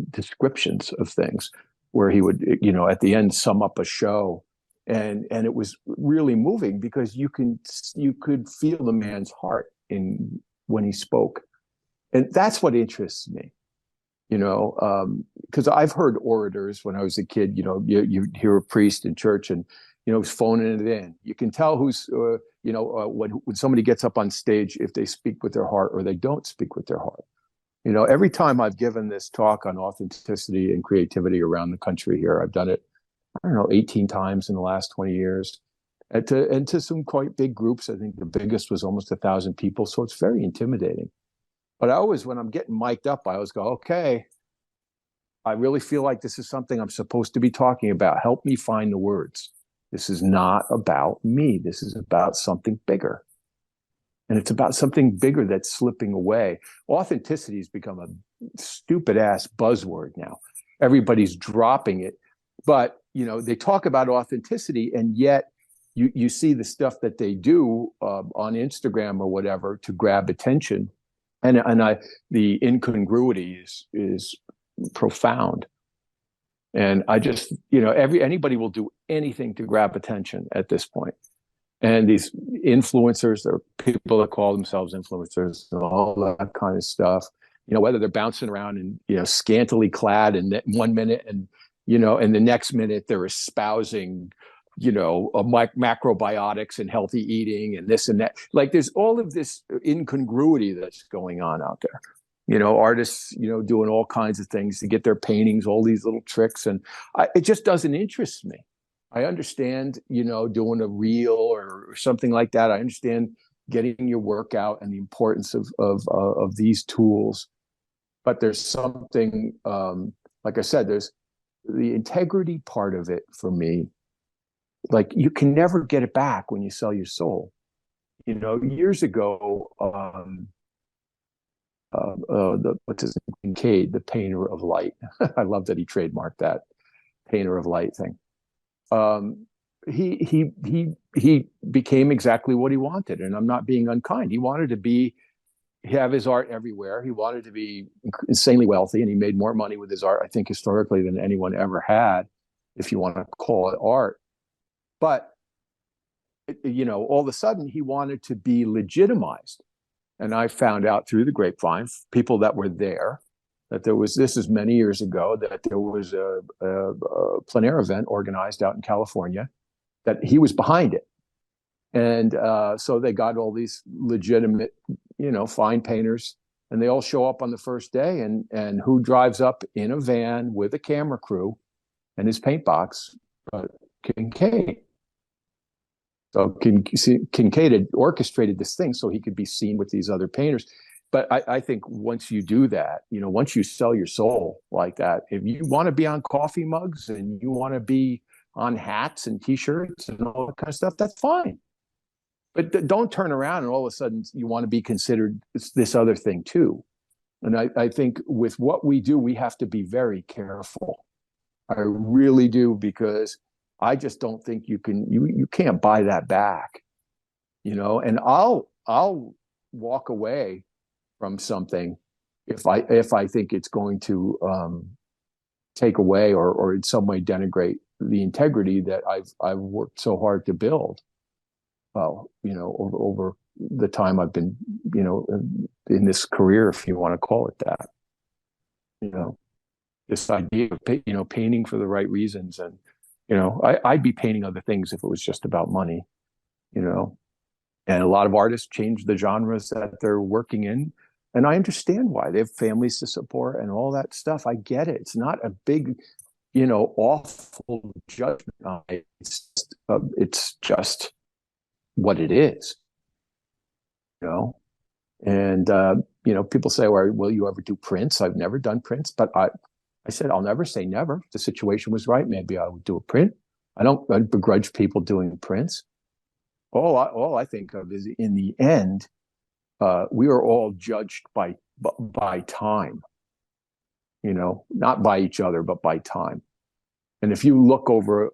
descriptions of things, where he would, at the end sum up a show. And it was really moving because you could feel the man's heart when he spoke. And that's what interests me. Because I've heard orators when I was a kid, you hear a priest in church and, he's phoning it in. You can tell who's, when somebody gets up on stage, if they speak with their heart or they don't speak with their heart. Every time I've given this talk on authenticity and creativity around the country here, I've done it, 18 times in the last 20 years. And to some quite big groups. I think the biggest was almost 1,000 people. So it's very intimidating. But I always, when I'm getting mic'd up, I always go, okay, I really feel like this is something I'm supposed to be talking about. Help me find the words. This is not about me. This is about something bigger. And it's about something bigger that's slipping away. Authenticity has become a stupid ass buzzword now. Everybody's dropping it. But, they talk about authenticity, and yet you see the stuff that they do on Instagram or whatever to grab attention. And the incongruity is profound. And I just, anybody will do anything to grab attention at this point. And these influencers, there are people that call themselves influencers and all that kind of stuff, whether they're bouncing around and, scantily clad in 1 minute and, and the next minute they're espousing macrobiotics and healthy eating and this and that. Like there's all of this incongruity that's going on out there. Artists, doing all kinds of things to get their paintings, all these little tricks. And it just doesn't interest me. I understand, doing a reel or something like that. I understand getting your work out and the importance of these tools. But there's something, like I said, there's the integrity part of it for me. Like you can never get it back when you sell your soul. Years ago, what's his name? Paquet, the painter of light. I love that he trademarked that painter of light thing. He became exactly what he wanted, and I'm not being unkind. He wanted to have his art everywhere. He wanted to be insanely wealthy, and he made more money with his art, I think, historically than anyone ever had, if you want to call it art. But all of a sudden, he wanted to be legitimized. And I found out through the grapevine, people that were there, that this is many years ago, that there was a plein air event organized out in California, that he was behind it. And so they got all these legitimate, fine painters, and they all show up on the first day. And who drives up in a van with a camera crew and his paint box? Kincaid. So Kincaid had orchestrated this thing so he could be seen with these other painters. But I think once you do that, once you sell your soul like that, if you want to be on coffee mugs and you want to be on hats and T-shirts and all that kind of stuff, that's fine. But don't turn around and all of a sudden you want to be considered this other thing too. And I think with what we do, we have to be very careful. I really do, because I just don't think you can't buy that back, and I'll walk away from something if I think it's going to take away or in some way denigrate the integrity that I've worked so hard to build. Well, over the time I've been, in this career, if you want to call it that, this idea of, painting for the right reasons. And, I'd be painting other things if it was just about money, and a lot of artists change the genres that they're working in. And I understand why. They have families to support and all that stuff. I get it. It's not a big, awful judgment on it. It's just what it is, And, people say, well, will you ever do prints? I've never done prints, but I said, I'll never say never. If the situation was right, maybe I would do a print. I don't begrudge people doing prints. All I think of is, in the end, we are all judged by time, not by each other, but by time. And if you look over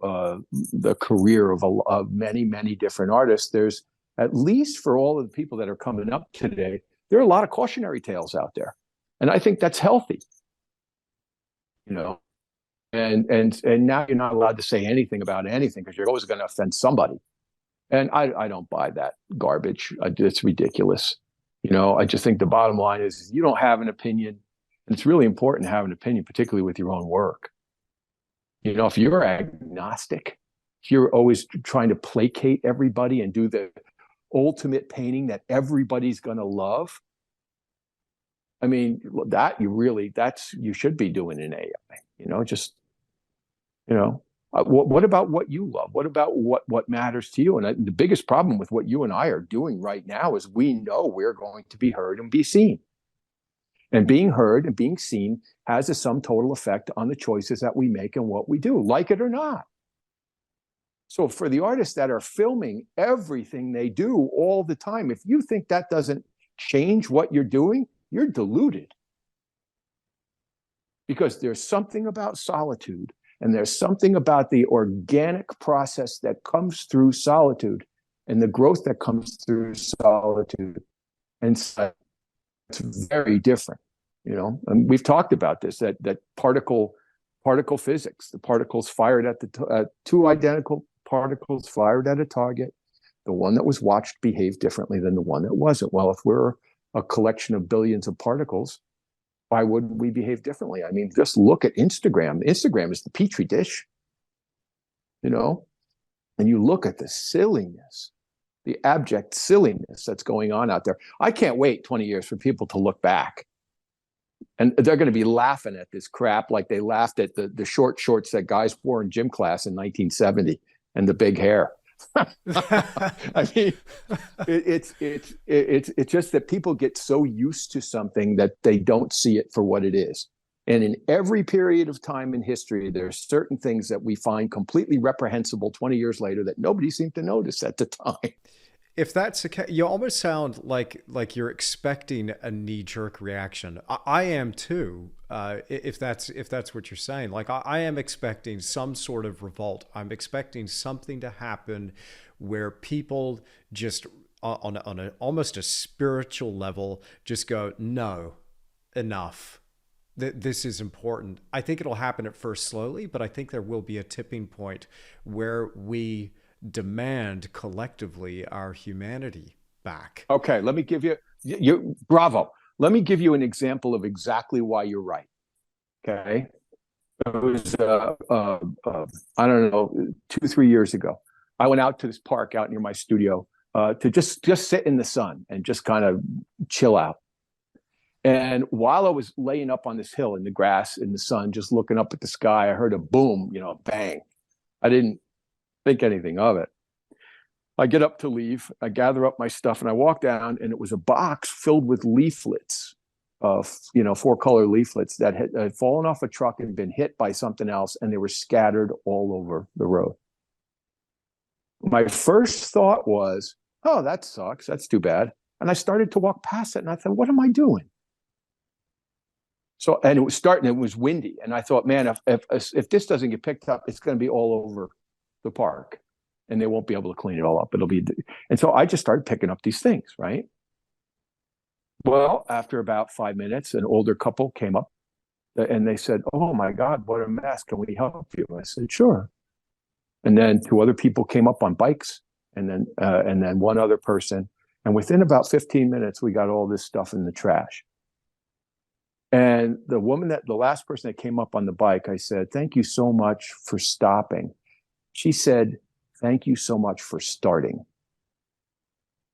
the career of many, many different artists, there's, at least for all of the people that are coming up today, there are a lot of cautionary tales out there. And I think that's healthy, and now you're not allowed to say anything about anything because you're always going to offend somebody. And I don't buy that garbage. It's ridiculous. I just think the bottom line is you don't have an opinion. And it's really important to have an opinion, particularly with your own work. If you're agnostic, if you're always trying to placate everybody and do the ultimate painting that everybody's going to love, I mean, you should be doing in AI, what about what you love? What about what matters to you? And the biggest problem with what you and I are doing right now is we know we're going to be heard and be seen. And being heard and being seen has a sum total effect on the choices that we make and what we do, like it or not. So for the artists that are filming everything they do all the time, if you think that doesn't change what you're doing, you're deluded. Because there's something about solitude, and there's something about the organic process that comes through solitude and the growth that comes through solitude. And so it's very different, and we've talked about this, that particle physics, the particles fired at two identical particles fired at a target. The one that was watched behaved differently than the one that wasn't. Well, if we're a collection of billions of particles, why wouldn't we behave differently? I mean, just look at Instagram. Instagram is the petri dish, and you look at the silliness, the abject silliness that's going on out there. I can't wait 20 years for people to look back. And they're going to be laughing at this crap like they laughed at the short shorts that guys wore in gym class in 1970 and the big hair. I mean, it's just that people get so used to something that they don't see it for what it is. And in every period of time in history, there's certain things that we find completely reprehensible 20 years later that nobody seemed to notice at the time. If that's the case, you almost sound like you're expecting a knee-jerk reaction. I am too. If that's what you're saying, like I am expecting some sort of revolt. I'm expecting something to happen where people just on a almost a spiritual level just go, no, enough. This is important. I think it'll happen at first slowly, but I think there will be a tipping point where we demand collectively our humanity back. Okay, let me give you bravo. Let me give you an example of exactly why you're right. Okay, it was I don't know, 2-3 years ago. I went out to this park out near my studio to just sit in the sun and just kind of chill out. And while I was laying up on this hill in the grass in the sun, just looking up at the sky, I heard a boom, a bang. I didn't think anything of it. I get up to leave, I gather up my stuff, and I walk down, and it was a box filled with leaflets, 4-color leaflets that had fallen off a truck and been hit by something else, and they were scattered all over the road. My first thought was, oh, that sucks. That's too bad. And I started to walk past it, and I thought, what am I doing? So, and it was windy, and I thought, man, if this doesn't get picked up, it's going to be all over the park, and they won't be able to clean it all up. And so I just started picking up these things, right? Well, after about 5 minutes, an older couple came up, and they said, "Oh my God, what a mess! Can we help you?" I said, "Sure." And then 2 other people came up on bikes, and then one other person, and within about 15 minutes, we got all this stuff in the trash. And the last person that came up on the bike, I said, "Thank you so much for stopping." She said, "Thank you so much for starting."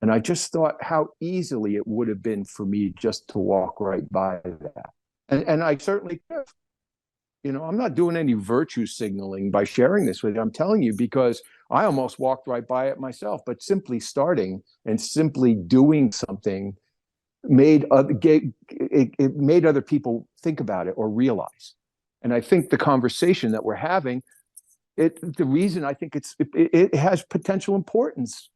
And I just thought how easily it would have been for me just to walk right by that. And I certainly could have. I'm not doing any virtue signaling by sharing this with you. I'm telling you because I almost walked right by it myself. But simply starting and simply doing something made other people think about it or realize. And I think the conversation that we're having, the reason I think it has potential importance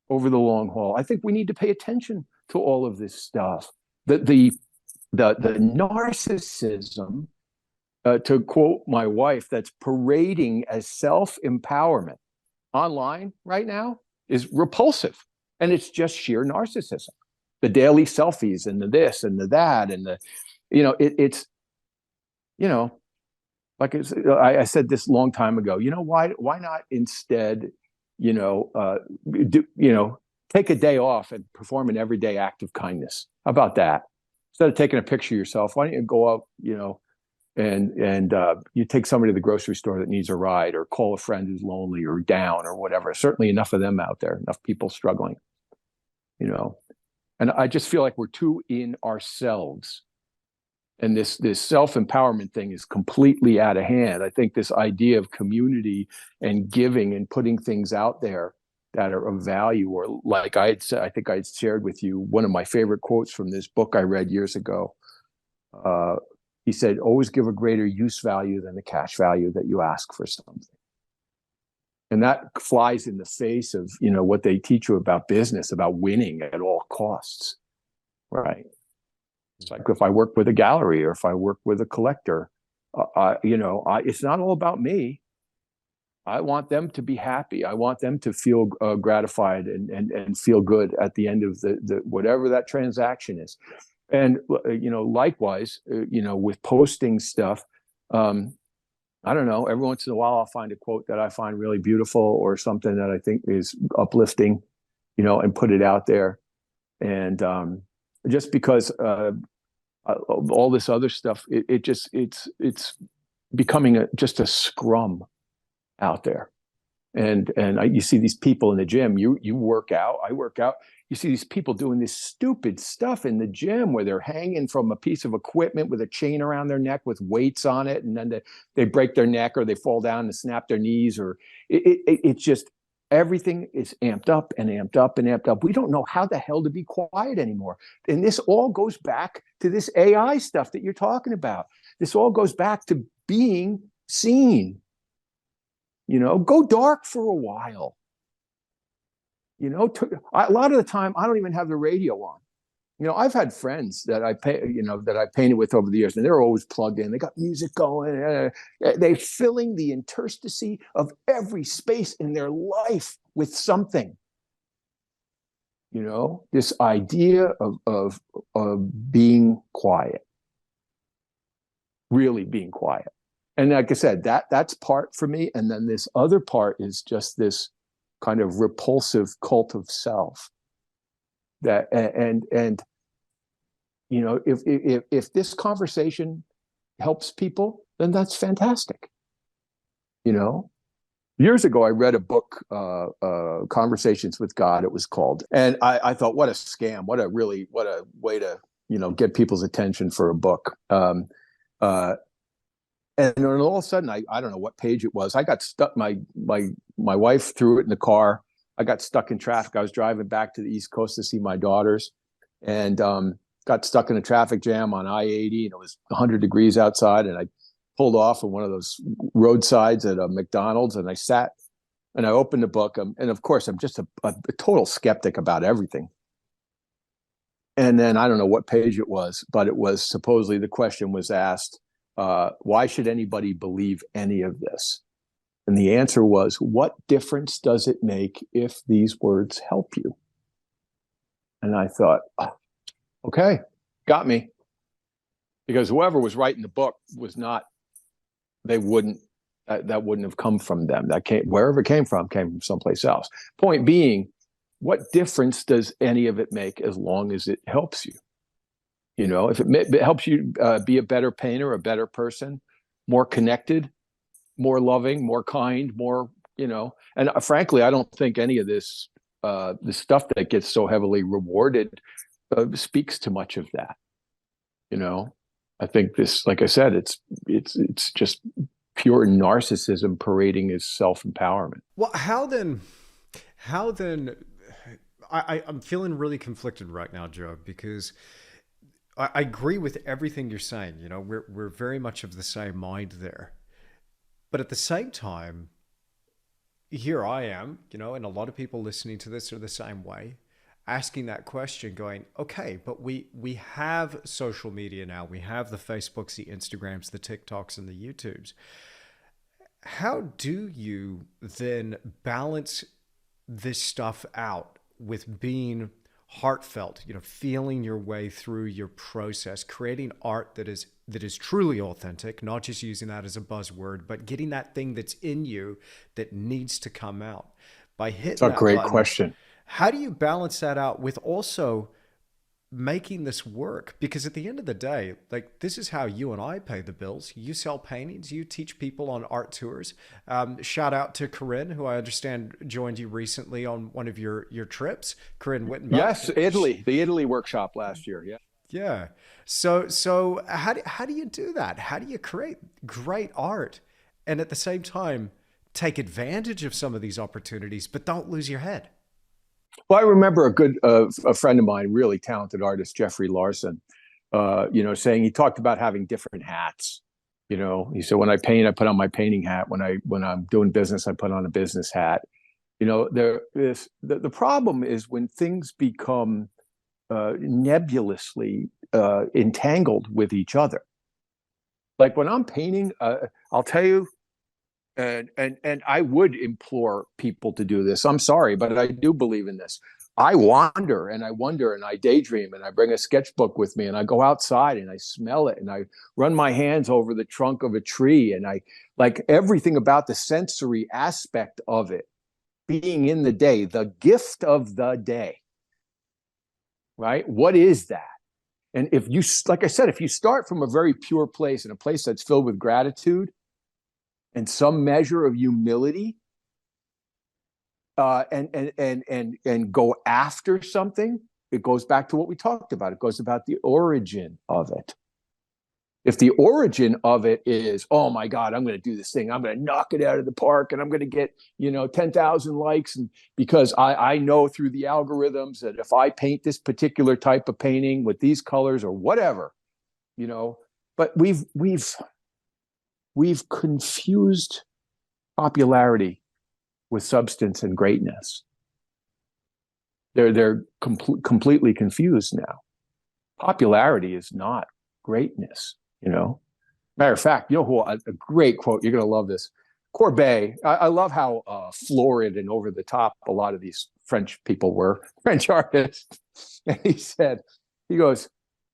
over the long haul. I think we need to pay attention to all of this stuff. The narcissism, to quote my wife, that's parading as self-empowerment online right now is repulsive, and it's just sheer narcissism. The daily selfies and the this and the that and it's like I said this long time ago. Why not instead take a day off and perform an everyday act of kindness? How about that? Instead of taking a picture of yourself, why don't you go out and you take somebody to the grocery store that needs a ride, or call a friend who's lonely or down or whatever. Certainly enough of them out there, enough people struggling. And I just feel like we're too in ourselves. And this self-empowerment thing is completely out of hand. I think this idea of community and giving and putting things out there that are of value, or like I think I had shared with you one of my favorite quotes from this book I read years ago. He said, "Always give a greater use value than the cash value that you ask for something." And that flies in the face of, what they teach you about business, about winning at all costs, right? It's like if I work with a gallery or if I work with a collector, it's not all about me. I want them to be happy. I want them to feel gratified and feel good at the end of the whatever that transaction is. And, likewise, with posting stuff, I don't know, every once in a while I'll find a quote that I find really beautiful or something that I think is uplifting, and put it out there. And just because all this other stuff, it's becoming just a scrum out there. You see these people in the gym. You work out, I work out. You see these people doing this stupid stuff in the gym where they're hanging from a piece of equipment with a chain around their neck with weights on it, and then they break their neck or they fall down and snap their knees, or it's just everything is amped up and amped up and amped up. We don't know how the hell to be quiet anymore. And this all goes back to this AI stuff that you're talking about. This all goes back to being seen. Go dark for a while. A lot of the time, I don't even have the radio on. I've had friends that that I painted with over the years, and they're always plugged in. They got music going. They're filling the interstice of every space in their life with something. This idea of being quiet, really being quiet. And like I said, that's part for me. And then this other part is just this kind of repulsive cult of self. That if this conversation helps people, then that's fantastic. Years ago, I read a book, Conversations with God, it was called, and I thought, what a scam! What a way to get people's attention for a book. And then all of a sudden, I don't know what page it was. I got stuck. My wife threw it in the car. I got stuck in traffic. I was driving back to the East Coast to see my daughters, and got stuck in a traffic jam on I-80, and it was 100 degrees outside. And I pulled off on one of those roadsides at a McDonald's, and I sat and I opened the book. And of course, I'm just a total skeptic about everything. And then I don't know what page it was, but it was supposedly the question was asked, why should anybody believe any of this? And the answer was, what difference does it make if these words help you? And I thought, okay, got me. Because whoever was writing the book was not, that wouldn't have come from them. Wherever it came from someplace else. Point being, what difference does any of it make as long as it helps you? If it helps you be a better painter, a better person, more connected, more loving, more kind, more, and frankly, I don't think any of this, the stuff that gets so heavily rewarded speaks to much of that. I think this, like I said, it's just pure narcissism parading as self-empowerment. Well, how then I'm feeling really conflicted right now, Joe, because I agree with everything you're saying. We're very much of the same mind there. But at the same time, here I am, and a lot of people listening to this are the same way, asking that question, going, okay, but we have social media now. We have the Facebooks, the Instagrams, the TikToks, and the YouTubes. How do you then balance this stuff out with being heartfelt, feeling your way through your process, creating art that is truly authentic, not just using that as a buzzword, but getting that thing that's in you that needs to come out by hitting It's a that great button? question. How do you balance that out with also making this work? Because at the end of the day, like, this is how you and I pay the bills. You sell paintings, you teach people on art tours. Shout out to Corinne, who I understand joined you recently on one of your trips. Corinne Wittenbach. Yes, Italy, the Italy workshop last year. Yeah. Yeah. So how do you do that? How do you create great art and at the same time take advantage of some of these opportunities, but don't lose your head? Well, I remember a friend of mine, really talented artist, Jeffrey Larson, saying, he talked about having different hats. He said, when I paint, I put on my painting hat. When I'm doing business, I put on a business hat. The problem is when things become nebulously entangled with each other. Like when I'm painting, I'll tell you, and I would implore people to do this. I'm sorry, but I do believe in this. I wander and I wonder and I daydream and I bring a sketchbook with me and I go outside and I smell it and I run my hands over the trunk of a tree and I like everything about the sensory aspect of it being in the day, the gift of the day, right? What is that? And if you, like I said, if you start from a very pure place and a place that's filled with gratitude and some measure of humility, and go after something, it goes back to what we talked about. It goes about the origin of it. If the origin of it is, oh my God, I'm going to do this thing, I'm going to knock it out of the park, and I'm going to get 10,000 likes, and because I know through the algorithms that if I paint this particular type of painting with these colors or whatever, but we've confused popularity with substance and greatness. They're completely confused now. Popularity is not greatness. Matter of fact, who a great quote, you're going to love this. Courbet, I love how florid and over the top a lot of these French people were, French artists. And he goes,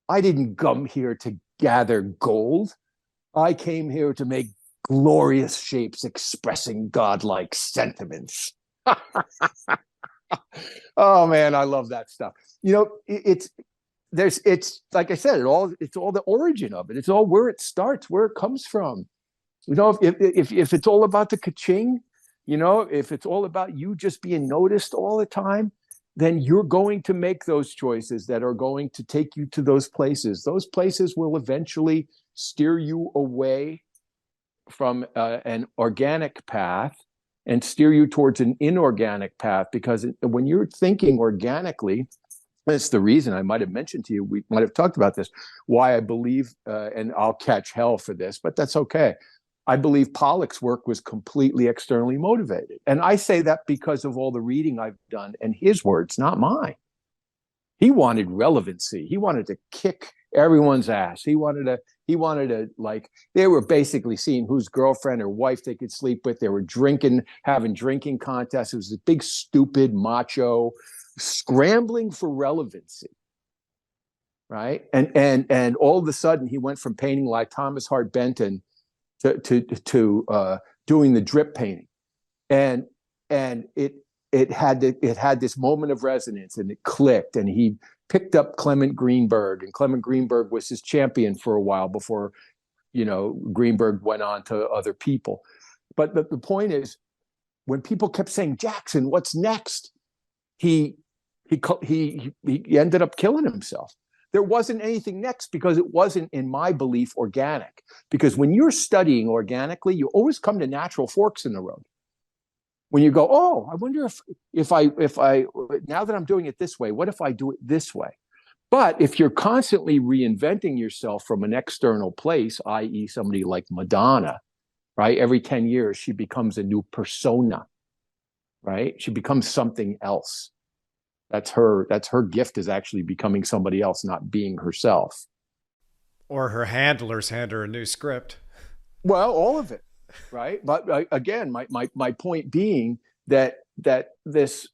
I didn't come here to gather gold. I came here to make glorious shapes expressing godlike sentiments. Oh man, I love that stuff. It's like I said, it's all the origin of it. It's all where it starts, where it comes from. If it's all about the ka-ching, if it's all about you just being noticed all the time, then you're going to make those choices that are going to take you to those places. Those places will eventually steer you away from an organic path and steer you towards an inorganic path, because when you're thinking organically, that's the reason I might have mentioned to you, we might have talked about this, why I believe, and I'll catch hell for this, but that's okay. I believe Pollock's work was completely externally motivated. And I say that because of all the reading I've done, and his words, not mine. He wanted relevancy. He wanted to kick everyone's ass. He wanted to, like, they were basically seeing whose girlfriend or wife they could sleep with. They were having drinking contests. It was a big, stupid, macho, scrambling for relevancy, right? And all of a sudden he went from painting like Thomas Hart Benton to doing the drip painting, and it had this moment of resonance, and it clicked, and he picked up Clement Greenberg, and Clement Greenberg was his champion for a while before Greenberg went on to other people. But the point is, when people kept saying, Jackson, what's next? He ended up killing himself. There wasn't anything next because it wasn't, in my belief, organic. Because when you're studying organically, you always come to natural forks in the road. When you go, oh, I wonder if I now that I'm doing it this way, what if I do it this way? But if you're constantly reinventing yourself from an external place, i.e. somebody like Madonna, right? Every 10 years, she becomes a new persona, right? She becomes something else. That's her gift, is actually becoming somebody else, not being herself. Or her handlers hand her a new script. Well, all of it, right? But again, my point being that this,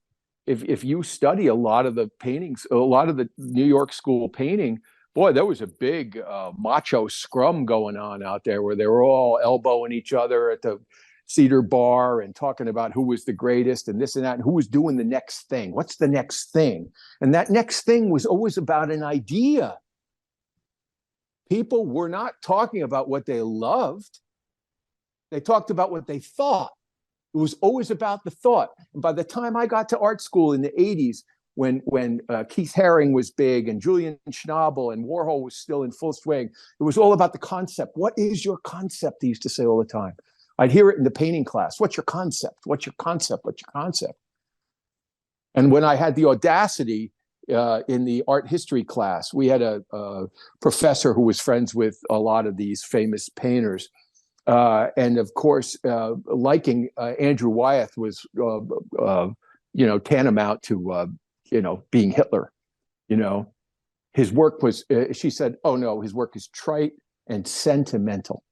if you study a lot of the paintings, a lot of the New York school painting, boy, there was a big macho scrum going on out there where they were all elbowing each other at the Cedar Bar and talking about who was the greatest and this and that, and who was doing the next thing. What's the next thing? And that next thing was always about an idea. People were not talking about what they loved. They talked about what they thought. It was always about the thought. And by the time I got to art school in the 80s, when Keith Haring was big and Julian Schnabel and Warhol was still in full swing, it was all about the concept. What is your concept? They used to say all the time. I'd hear it in the painting class. What's your concept? What's your concept? What's your concept? And when I had the audacity in the art history class, we had a professor who was friends with a lot of these famous painters. And of course, liking Andrew Wyeth was, tantamount to, being Hitler. His work was, she said, oh no, his work is trite and sentimental.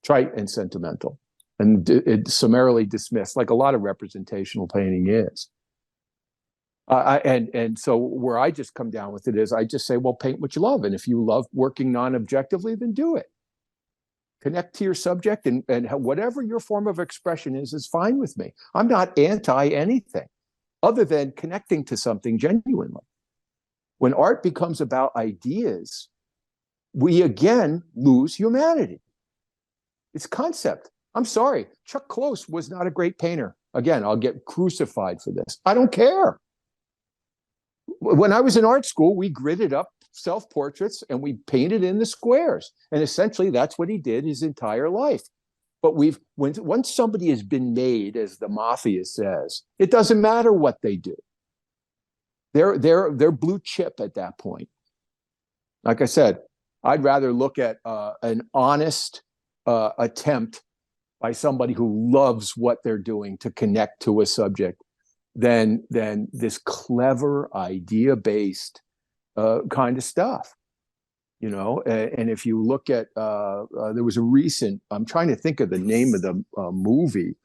Trite and sentimental, and it summarily dismissed, like a lot of representational painting is. And so where I just come down with it is, I just say, well, paint what you love, and if you love working non-objectively, then do it. Connect to your subject, and whatever your form of expression is fine with me. I'm not anti anything, other than connecting to something genuinely. When art becomes about ideas, we again lose humanity. It's concept. I'm sorry. Chuck Close was not a great painter. Again, I'll get crucified for this. I don't care. When I was in art school, we gridded up self-portraits and we painted in the squares. And essentially that's what he did his entire life. But once somebody has been made, as the mafia says, it doesn't matter what they do. They're blue chip at that point. Like I said, I'd rather look at an honest attempt by somebody who loves what they're doing to connect to a subject than this clever idea-based kind of stuff. And if you look at, there was a recent, I'm trying to think of the name of the movie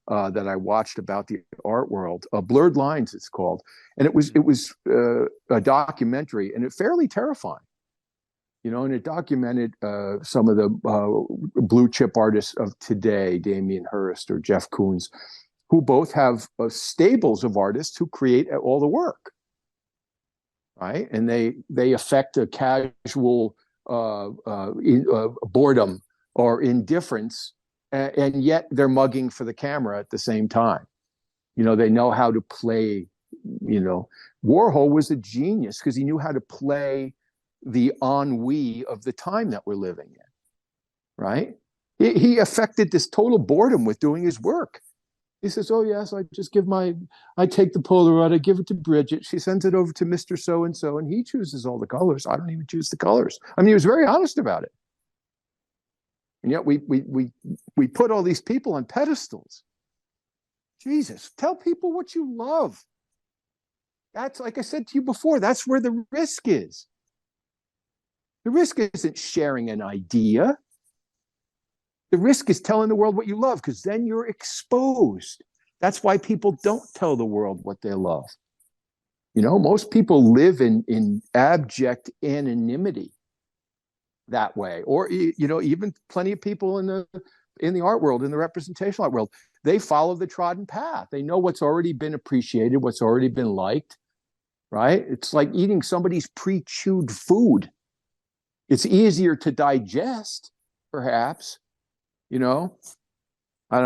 that I watched about the art world, Blurred Lines it's called. And it was a documentary, and it's fairly terrifying. And it documented some of the blue chip artists of today, Damien Hirst or Jeff Koons, who both have stables of artists who create all the work, right? And they affect a casual boredom or indifference, and yet they're mugging for the camera at the same time. They know how to play. Warhol was a genius because he knew how to play the ennui of the time that we're living in, right? He affected this total boredom with doing his work. He says, oh yes, I take the Polaroid, I give it to Bridget, she sends it over to Mr. So-and-so, and he chooses all the colors. I don't even choose the colors. I mean, he was very honest about it. And yet we put all these people on pedestals. Jesus, tell people what you love. That's, like I said to you before, that's where the risk is. The risk isn't sharing an idea. The risk is telling the world what you love, because then you're exposed. That's why people don't tell the world what they love. Most people live in abject anonymity that way. Or, even plenty of people in the art world, in the representational art world, they follow the trodden path. They know what's already been appreciated, what's already been liked, right? It's like eating somebody's pre-chewed food. It's easier to digest, perhaps, I don't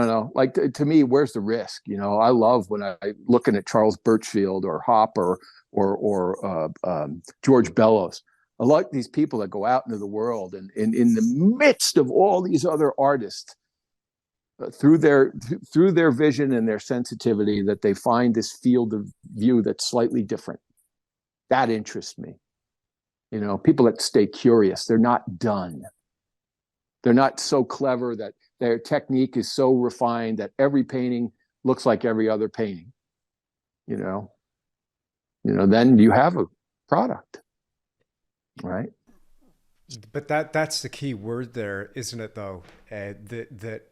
know. Like to me, where's the risk? I love when I looking at Charles Birchfield or Hopper or George Bellows. I like these people that go out into the world and in the midst of all these other artists, through their vision and their sensitivity, that they find this field of view that's slightly different. That interests me. People that stay curious, they're not done. They're not so clever that their technique is so refined that every painting looks like every other painting. Then you have a product, right? But that's the key word there, isn't it? Though that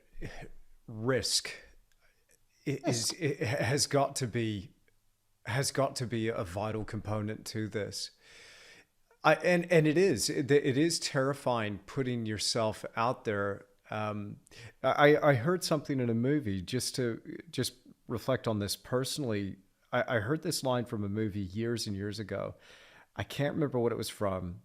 risk it has got to be a vital component to this. And it is terrifying putting yourself out there. I heard something in a movie, just reflect on this personally. I heard this line from a movie years and years ago. I can't remember what it was from,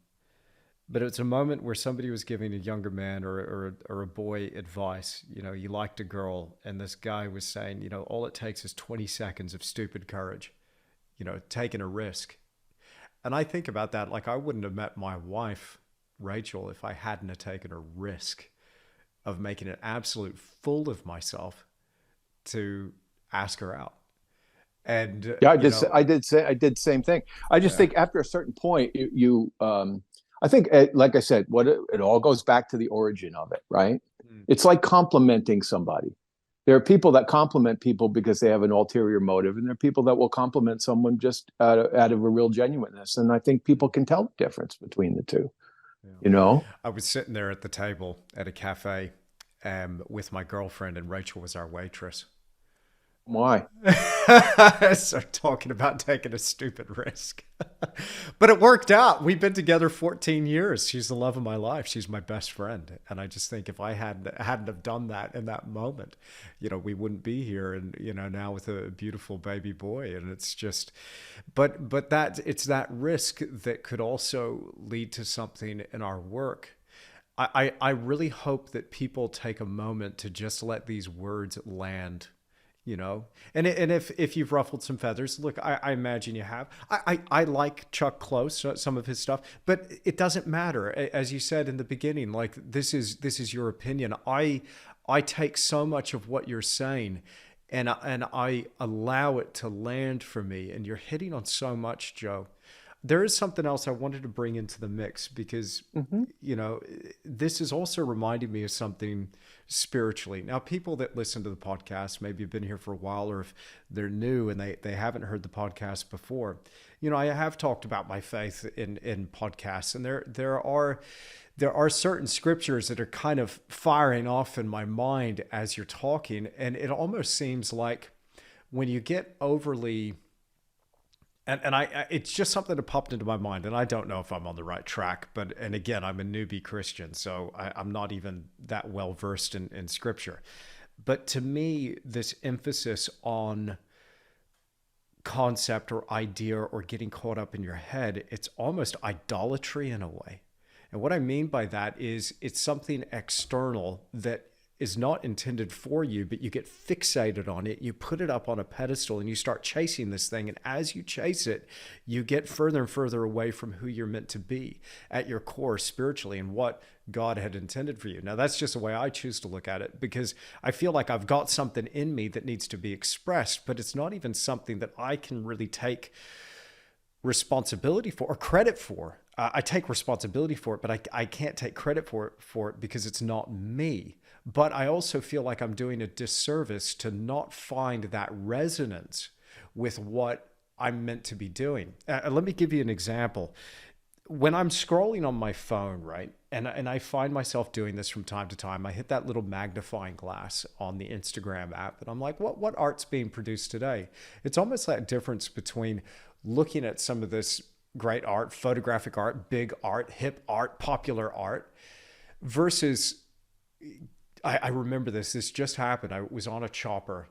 but it's a moment where somebody was giving a younger man or a boy advice. You liked a girl, and this guy was saying, all it takes is 20 seconds of stupid courage, taking a risk. And I think about that, like I wouldn't have met my wife, Rachel, if I hadn't have taken a risk of making an absolute fool of myself to ask her out. And yeah, I did the same thing. I just think after a certain point, I think, like I said, it all goes back to the origin of it, right? It's like complimenting somebody. There are people that compliment people because they have an ulterior motive, and there are people that will compliment someone just out of a real genuineness. And I think people can tell the difference between the two. Yeah. I was sitting there at the table at a cafe with my girlfriend, and Rachel was our waitress. Why? So talking about taking a stupid risk. But it worked out. We've been together 14 years. She's the love of my life. She's my best friend. And I just think if I hadn't have done that in that moment, we wouldn't be here. And, now with a beautiful baby boy. And it's just, but it's that risk that could also lead to something in our work. I really hope that people take a moment to just let these words land you know. And if you've ruffled some feathers, look, I imagine you have. I like Chuck Close, some of his stuff, but it doesn't matter. As you said in the beginning, like this is your opinion. I take so much of what you're saying, and I allow it to land for me. And you're hitting on so much, Joe. There is something else I wanted to bring into the mix because, Hmm. you know, this is also reminding me of something spiritually. Now, people that listen to the podcast maybe have been here for a while, or if they're new and they haven't heard the podcast before, you know, I have talked about my faith in podcasts, and there are certain scriptures that are kind of firing off in my mind as you're talking, and it almost seems like when you get overly and it's just something that popped into my mind, and I don't know if I'm on the right track, but and again, I'm a newbie Christian, so I'm not even that well versed in scripture. But to me, this emphasis on concept or idea or getting caught up in your head, it's almost idolatry in a way. And what I mean by that is it's something external that is not intended for you, but you get fixated on it. You put it up on a pedestal and you start chasing this thing. And as you chase it, you get further and further away from who you're meant to be at your core spiritually and what God had intended for you. Now, that's just the way I choose to look at it, because I feel like I've got something in me that needs to be expressed, but it's not even something that I can really take responsibility for or credit for. I take responsibility for it, but I can't take credit for it because it's not me. But I also feel like I'm doing a disservice to not find that resonance with what I'm meant to be doing. Let me give you an example. When I'm scrolling on my phone, right, and I find myself doing this from time to time, I hit that little magnifying glass on the Instagram app, and I'm like, what art's being produced today? It's almost that difference between looking at some of this great art, photographic art, big art, hip art, popular art, versus I remember this just happened. I was on a chopper.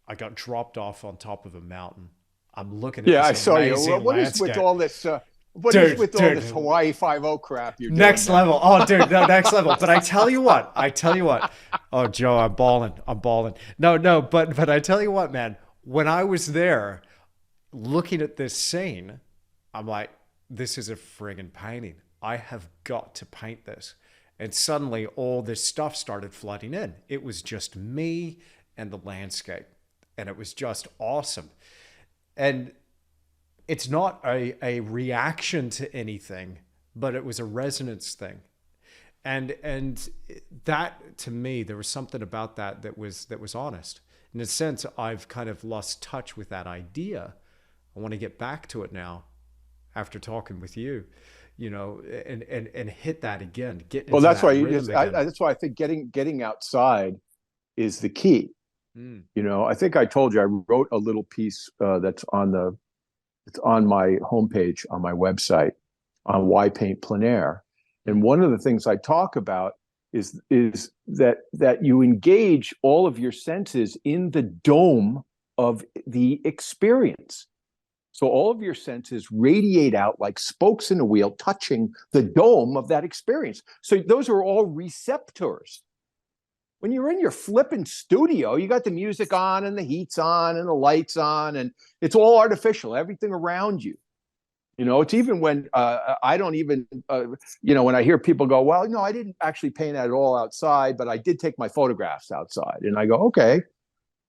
I got dropped off on top of a mountain. I'm looking at Yeah, this I saw you. amazing What is with landscape. all this? What is Dude, with all dude, this Hawaii 5-0 crap you're doing next now? level. Oh, dude, no, next level. But I tell you what. Oh, Joe, I'm balling. I'm balling. No, but I tell you what, man. When I was there, looking at this scene, I'm like, this is a friggin' painting. I have got to paint this. And suddenly all this stuff started flooding in. It was just me and the landscape. And it was just awesome. And it's not a reaction to anything, but it was a resonance thing. And that, to me, there was something about that was honest. In a sense, I've kind of lost touch with that idea. I want to get back to it now after talking with you, you know, and hit that again, get Well, into that's why that rhythm again. that's why I think getting outside is the key. Mm. You know, I think I told you I wrote a little piece that's on the it's on my homepage on my website on why paint plein air. And one of the things I talk about is that you engage all of your senses in the dome of the experience. So all of your senses radiate out like spokes in a wheel, touching the dome of that experience. So those are all receptors. When you're in your flipping studio, you got the music on and the heat's on and the lights on, and it's all artificial, everything around you. You know, it's even when I don't even, when I hear people go, well, no, I didn't actually paint that at all outside, but I did take my photographs outside. And I go, okay,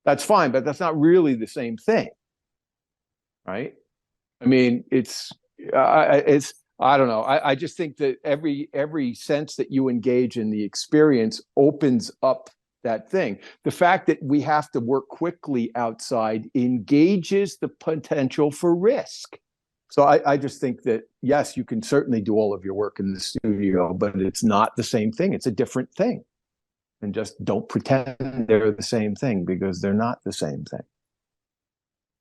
that's fine, but that's not really the same thing, right? I mean, I don't know. I just think that every sense that you engage in the experience opens up that thing. The fact that we have to work quickly outside engages the potential for risk. So I just think that, yes, you can certainly do all of your work in the studio, but it's not the same thing. It's a different thing. And just don't pretend they're the same thing, because they're not the same thing.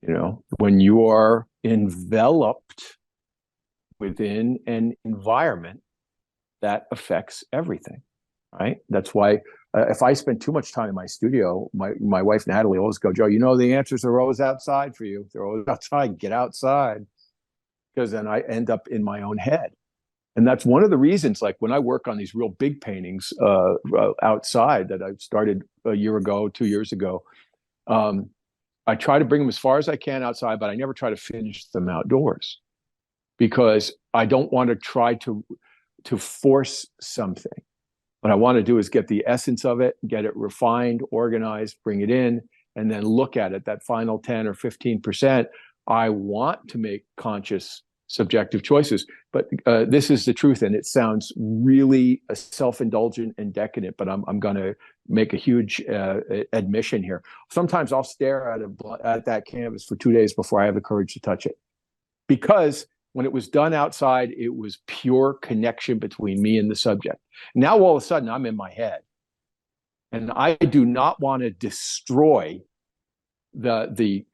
You know, when you are enveloped within an environment, that affects everything, right? That's why if I spend too much time in my studio, my wife Natalie always go, Joe, you know, the answers are always outside for you. They're always outside. Get outside, because then I end up in my own head. And that's one of the reasons, like when I work on these real big paintings outside that I started a year ago, 2 years ago, I try to bring them as far as I can outside, but I never try to finish them outdoors because I don't want to try to force something. What I want to do is get the essence of it, get it refined, organized, bring it in, and then look at it. That final 10 or 15%, I want to make conscious subjective choices. But this is the truth, and it sounds really self-indulgent and decadent, but I'm going to make a huge admission here. Sometimes I'll stare at that canvas for 2 days before I have the courage to touch it. Because when it was done outside, it was pure connection between me and the subject. Now, all of a sudden, I'm in my head. And I do not want to destroy the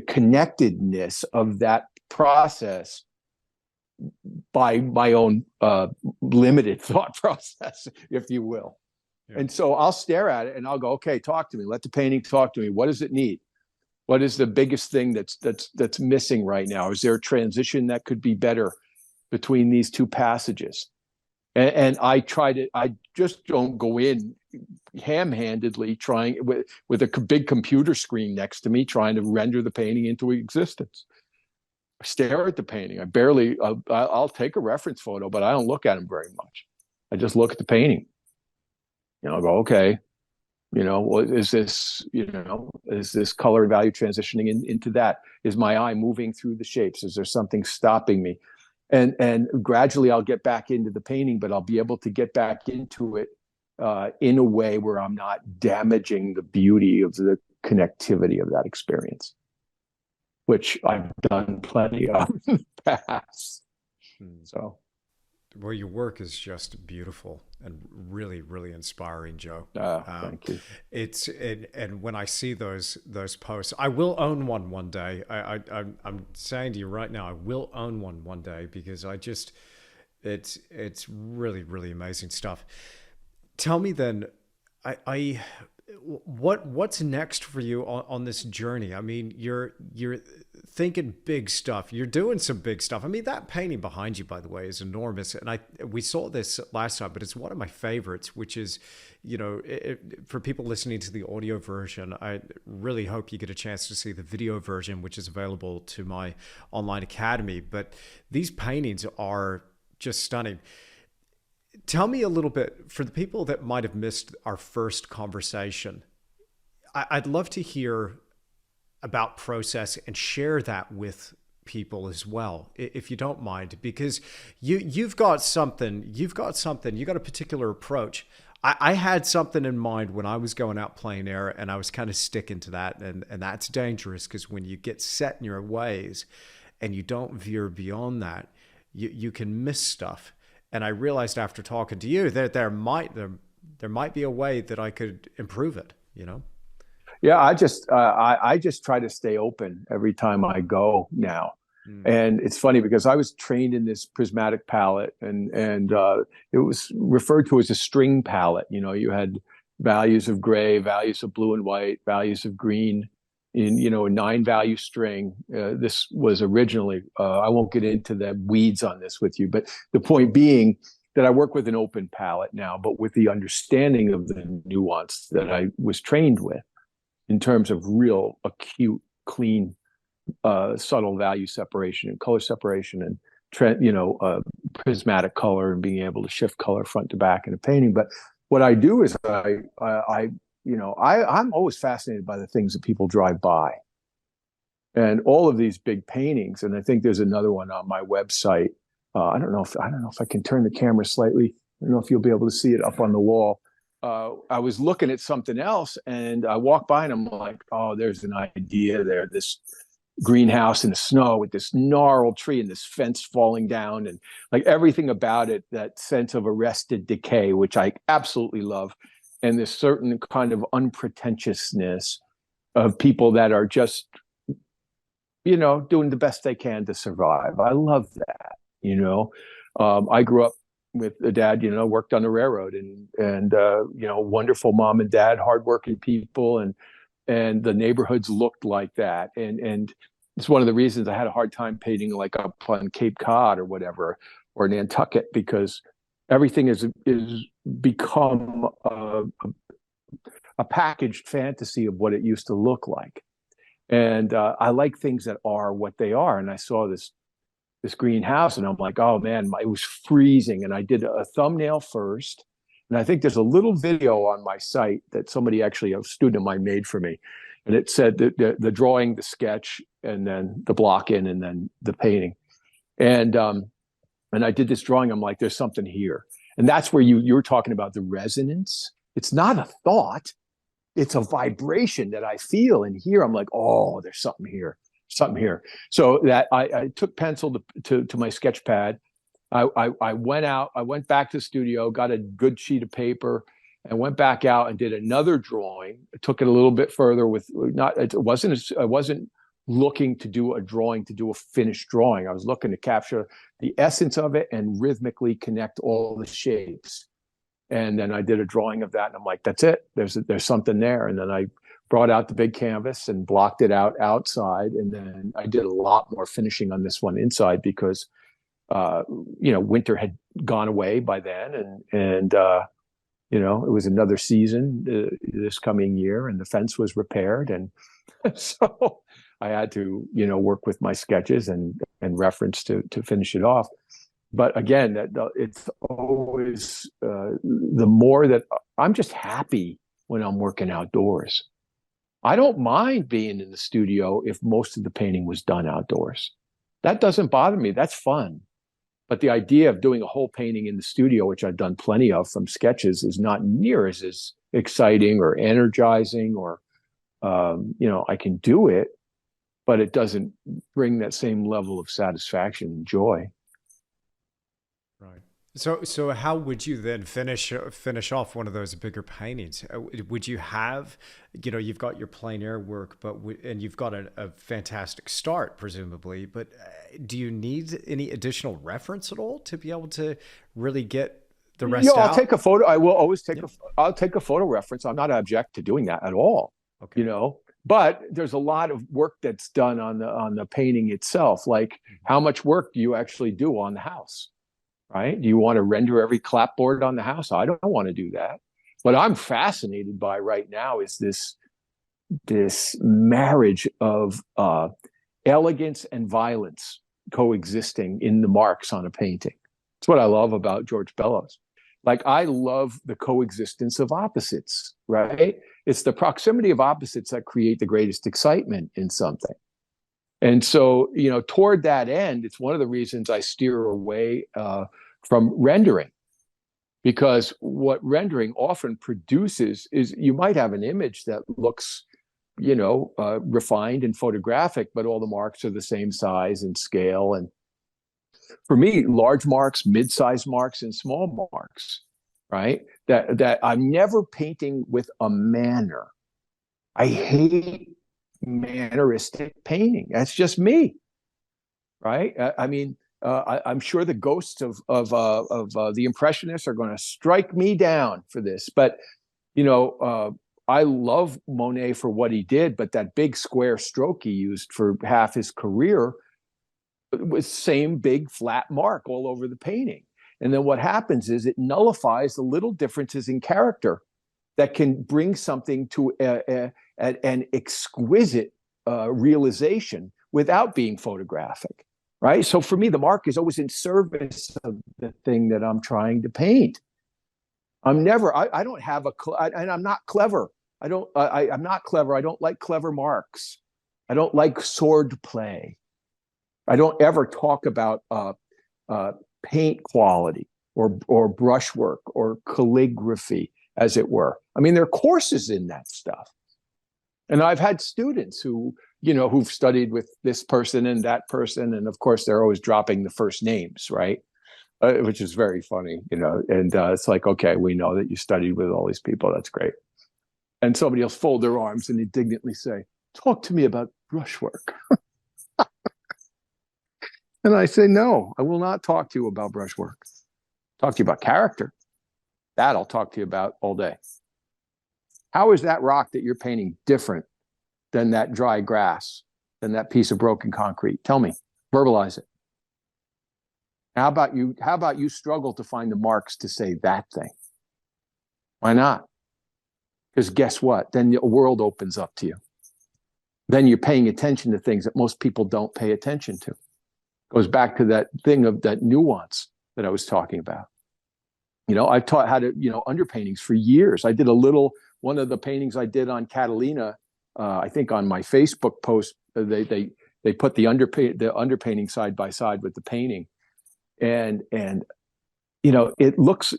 connectedness of that process by my own limited thought process, if you will. Yeah. And so I'll stare at it and I'll go, okay, talk to me. Let the painting talk to me. What does it need? What is the biggest thing that's missing right now? Is there a transition that could be better between these two passages? And I just don't go in ham-handedly trying with a big computer screen next to me, trying to render the painting into existence. I stare at the painting. I'll take a reference photo, but I don't look at them very much. I just look at the painting. I'll go, okay, is this color value transitioning into that? Is my eye moving through the shapes? Is there something stopping me? And gradually I'll get back into the painting, but I'll be able to get back into it in a way where I'm not damaging the beauty of the connectivity of that experience, which I've done plenty of in the past. So. Well, your work is just beautiful and really, really inspiring, Joe. Thank you. And when I see those posts, I will own one day. I'm saying to you right now, I will own one day because it's really, really amazing stuff. Tell me then, what's next for you on this journey? I mean, you're thinking big stuff. You're doing some big stuff. I mean, that painting behind you, by the way, is enormous. And we saw this last time, but it's one of my favorites, which is, for people listening to the audio version, I really hope you get a chance to see the video version, which is available to my online academy. But these paintings are just stunning. Tell me a little bit, for the people that might have missed our first conversation, I'd love to hear about process and share that with people as well, if you don't mind, because you've got a particular approach. I had something in mind when I was going out plein air, and I was kind of sticking to that, and that's dangerous because when you get set in your ways and you don't veer beyond that, you can miss stuff. And I realized after talking to you that there might be a way that I could improve it, Yeah, I just try to stay open every time I go now. And it's funny because I was trained in this prismatic palette and it was referred to as a string palette. You had values of gray, values of blue and white, values of green in, a 9-value string. This was originally, I won't get into the weeds on this with you, but the point being that I work with an open palette now, but with the understanding of the nuance that I was trained with in terms of real acute, clean, subtle value separation and color separation and prismatic color and being able to shift color front to back in a painting. But what I do is I'm always fascinated by the things that people drive by, and all of these big paintings. And I think there's another one on my website. I don't know if I can turn the camera slightly. I don't know if you'll be able to see it up on the wall. I was looking at something else, and I walked by, and I'm like, oh, there's an idea there. This greenhouse in the snow with this gnarled tree and this fence falling down, and like everything about it, that sense of arrested decay, which I absolutely love, and this certain kind of unpretentiousness of people that are just, doing the best they can to survive. I love that. I grew up with a dad, worked on the railroad, and wonderful mom and dad, hardworking people, and the neighborhoods looked like that. And it's one of the reasons I had a hard time painting like up on Cape Cod or whatever, or Nantucket, because everything is become a packaged fantasy of what it used to look like. And I like things that are what they are. And I saw this greenhouse, and I'm like, oh man, it was freezing. And I did a thumbnail first. And I think there's a little video on my site that somebody, actually, a student of mine, made for me. And it said the drawing, the sketch, and then the block in, and then the painting. And I did this drawing. I'm like, there's something here. And that's where you were talking about the resonance. It's not a thought. It's a vibration that I feel and hear. I'm like, oh, there's something here, something here. So that I took pencil to my sketch pad. I went out, I went back to the studio, got a good sheet of paper, and went back out and did another drawing. I took it a little bit further with I wasn't looking to do a drawing, to do a finished drawing. I was looking to capture the essence of it and rhythmically connect all the shapes. And then I did a drawing of that, and I'm like, that's it. There's something there. And then I brought out the big canvas and blocked it out outside. And then I did a lot more finishing on this one inside because, winter had gone away by then. And it was another season this coming year, and the fence was repaired. And so I had to, work with my sketches and reference to finish it off. But again, it's always the more that I'm just happy when I'm working outdoors. I don't mind being in the studio if most of the painting was done outdoors. That doesn't bother me. That's fun. But the idea of doing a whole painting in the studio, which I've done plenty of from sketches, is not near as exciting or energizing, or, I can do it, but it doesn't bring that same level of satisfaction and joy. Right. So how would you then finish off one of those bigger paintings? Would you have, you've got your plein air work, and you've got a fantastic start, presumably, but do you need any additional reference at all to be able to really get the rest out? I'll take a photo. I will always I'll take a photo reference. I'm not object to doing that at all. Okay. But there's a lot of work that's done on the painting itself. Like, how much work do you actually do on the house? Right? Do you want to render every clapboard on the house? I don't want to do that. What I'm fascinated by right now is this marriage of elegance and violence coexisting in the marks on a painting. It's what I love about George Bellows. Like, I love the coexistence of opposites, right? It's the proximity of opposites that create the greatest excitement in something. And so, toward that end, it's one of the reasons I steer away from rendering, because what rendering often produces is, you might have an image that looks, refined and photographic, but all the marks are the same size and scale. And for me, large marks, mid-sized marks, and small marks, right? That I'm never painting with a manner. I hate manneristic painting. That's just me, right? I'm sure the ghosts of the Impressionists are going to strike me down for this, but I love Monet for what he did, but that big square stroke he used for half his career was same big flat mark all over the painting. And then what happens is it nullifies the little differences in character that can bring something to an exquisite realization without being photographic, right? So for me, the mark is always in service of the thing that I'm trying to paint. I don't have and I'm not clever. I'm not clever. I don't like clever marks. I don't like sword play. I don't ever talk about paint quality or brushwork or calligraphy, as it were. I mean, there are courses in that stuff. And I've had students who've studied with this person and that person. And of course, they're always dropping the first names, right? Which is very funny, and it's like, okay, we know that you studied with all these people. That's great. And somebody else fold their arms and indignantly say, talk to me about brushwork. And I say, no, I will not talk to you about brushwork. Talk to you about character. That I'll talk to you about all day. How is that rock that you're painting different than that dry grass, than that piece of broken concrete? Tell me, verbalize it. How about you struggle to find the marks to say that thing? Why not? Because guess what? Then the world opens up to you. then you're paying attention to things that most people don't pay attention to. Goes back to that thing of that nuance that I was talking about. I've taught how to, underpaintings for years. I did one of the paintings I did on Catalina, I think on my Facebook post, they put the underpainting side by side with the painting. And it looks,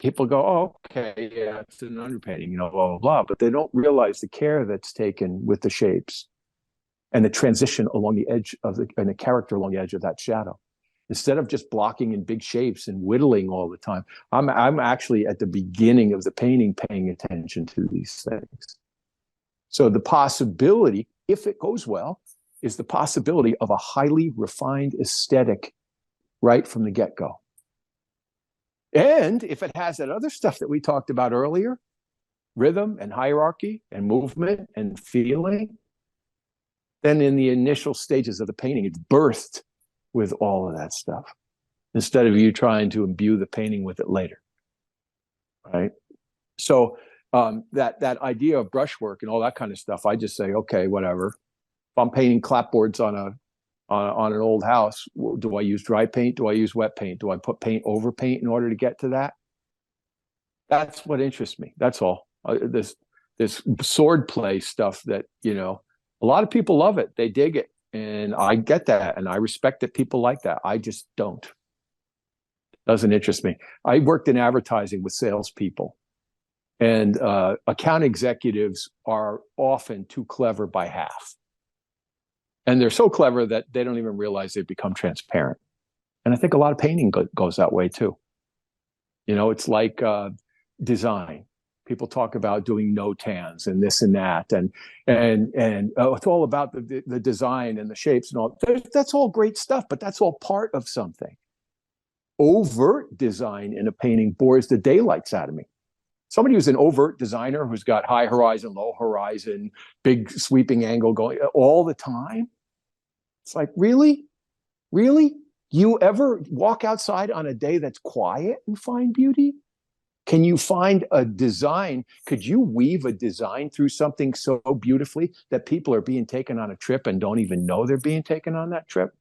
people go, oh, okay, yeah, it's an underpainting, blah, blah, blah. But they don't realize the care that's taken with the shapes and the transition along the edge and the character along the edge of that shadow. Instead of just blocking in big shapes and whittling all the time, I'm actually at the beginning of the painting paying attention to these things. So the possibility, if it goes well, is the possibility of a highly refined aesthetic right from the get-go. And if it has that other stuff that we talked about earlier, rhythm and hierarchy and movement and feeling, then in the initial stages of the painting, it's birthed with all of that stuff, instead of you trying to imbue the painting with it later, right? So that idea of brushwork and all that kind of stuff, I just say, okay, whatever. If I'm painting clapboards on an old house, do I use dry paint? Do I use wet paint? Do I put paint over paint in order to get to that? That's what interests me. That's all. This sword play stuff that, a lot of people love it. They dig it. And I get that. And I respect that people like that. I just don't. Doesn't interest me. I worked in advertising with salespeople. And account executives are often too clever by half. And they're so clever that they don't even realize they've become transparent. And I think a lot of painting goes that way too. It's like design. People talk about doing no tans and this and that, and it's all about the design and the shapes and all. That's all great stuff, but that's all part of something. Overt design in a painting bores the daylights out of me. Somebody who's an overt designer who's got high horizon, low horizon, big sweeping angle going all the time. It's like, really? You ever walk outside on a day that's quiet and find beauty? Can you find a design? Could you weave a design through something so beautifully that people are being taken on a trip and don't even know they're being taken on that trip?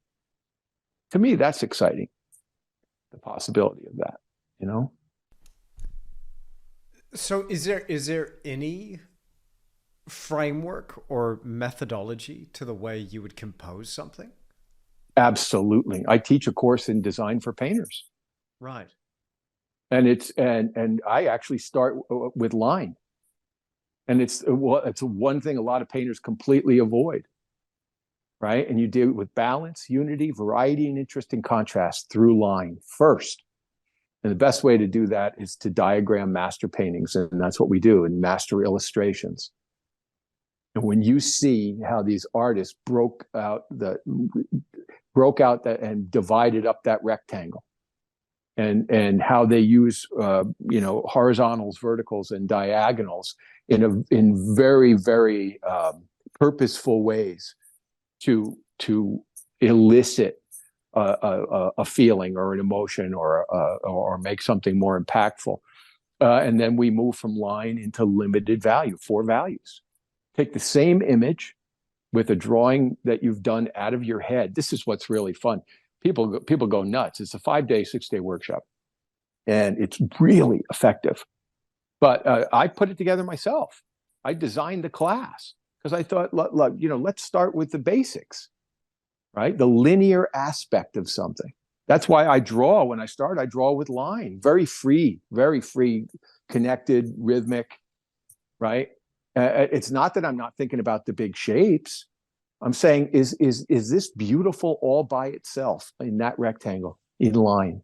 To me, that's exciting. The possibility of that, So is there any framework or methodology to the way you would compose something? Absolutely. I teach a course in design for painters. Right. And I actually start with line. And it's one thing a lot of painters completely avoid, right? And you deal with balance, unity, variety, and interest and contrast through line first. And the best way to do that is to diagram master paintings. And that's what we do in master illustrations. And when you see how these artists broke out that and divided up that rectangle, and how they use horizontals, verticals, and diagonals in very, very purposeful ways to elicit a feeling or an emotion or make something more impactful. And then we move from line into limited value, 4 values. Take the same image with a drawing that you've done out of your head. This is what's really fun. People go nuts. It's a 5-day, 6-day workshop, and it's really effective. But I put it together myself. I designed the class because I thought, let's start with the basics, right? The linear aspect of something. That's why I draw. When I start, I draw with line, very free, connected, rhythmic, right? It's not that I'm not thinking about the big shapes. I'm saying, is this beautiful all by itself in that rectangle in line?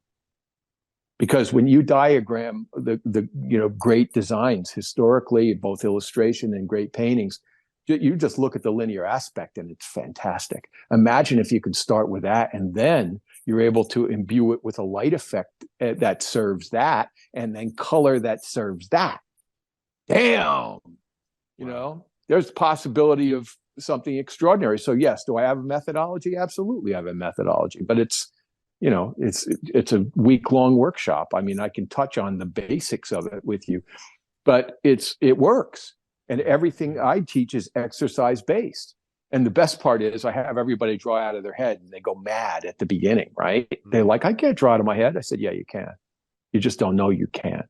Because when you diagram the great designs historically, both illustration and great paintings, you just look at the linear aspect and it's fantastic. Imagine if you could start with that and then you're able to imbue it with a light effect that serves that, and then color that serves that. Damn, there's possibility of something extraordinary. So yes, do I have a methodology? Absolutely, I have a methodology, but it's a week-long workshop. I mean, I can touch on the basics of it with you, but it works. And everything I teach is exercise based. And the best part is I have everybody draw out of their head and they go mad at the beginning, right? They're like, I can't draw out of my head. I said, yeah, you can. You just don't know you can.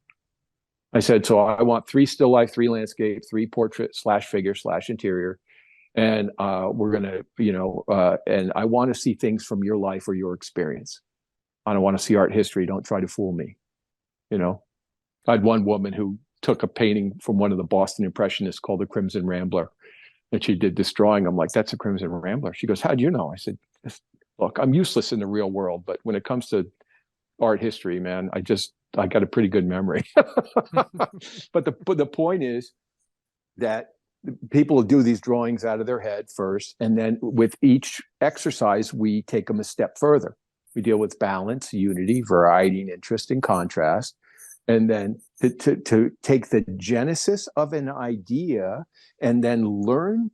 I said, so I want 3 still life, 3 landscape, 3 portrait / figure / interior. And we're going to, and I want to see things from your life or your experience. I don't want to see art history. Don't try to fool me. I had one woman who took a painting from one of the Boston Impressionists called the Crimson Rambler. And she did this drawing. I'm like, that's a Crimson Rambler. She goes, how'd you know? I said, look, I'm useless in the real world, but when it comes to art history, man, I got a pretty good memory. But the point is that people do these drawings out of their head first. And then with each exercise, we take them a step further. We deal with balance, unity, variety, and interest and contrast. And then to take the genesis of an idea and then learn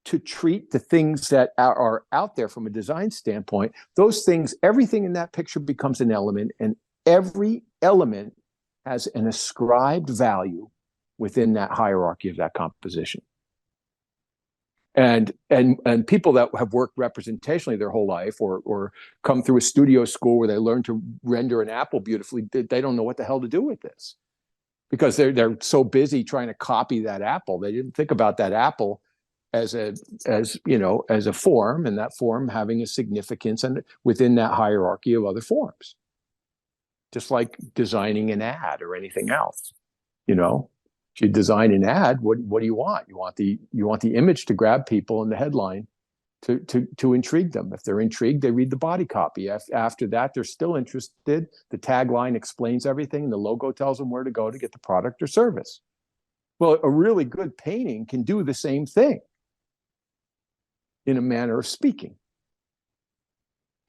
to treat the things that are out there from a design standpoint, those things, everything in that picture becomes an element, and every element has an ascribed value within that hierarchy of that composition. And people that have worked representationally their whole life or come through a studio school where they learn to render an apple beautifully, they don't know what the hell to do with this because they're so busy trying to copy that apple. They didn't think about that apple as a form, and that form having a significance and within that hierarchy of other forms. Just like designing an ad or anything else, If you design an ad, what do you want? You want the image to grab people in the headline to intrigue them. If they're intrigued, they read the body copy. After that, they're still interested. The tagline explains everything. The logo tells them where to go to get the product or service. Well, a really good painting can do the same thing in a manner of speaking.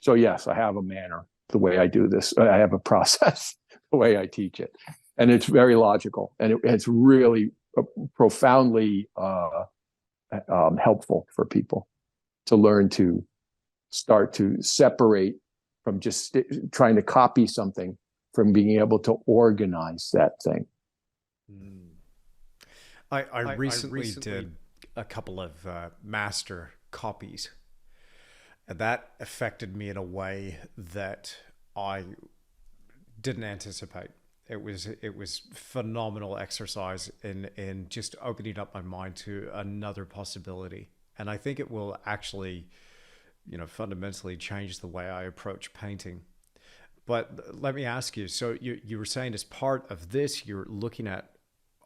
So yes, I have a manner the way I do this. I have a process the way I teach it. And it's very logical, and it's really profoundly helpful for people to learn to start to separate from just trying to copy something from being able to organize that thing. I recently did a couple of master copies, and that affected me in a way that I didn't anticipate. It was phenomenal exercise in just opening up my mind to another possibility. And I think it will actually, fundamentally change the way I approach painting. But let me ask you, so you were saying as part of this, you're looking at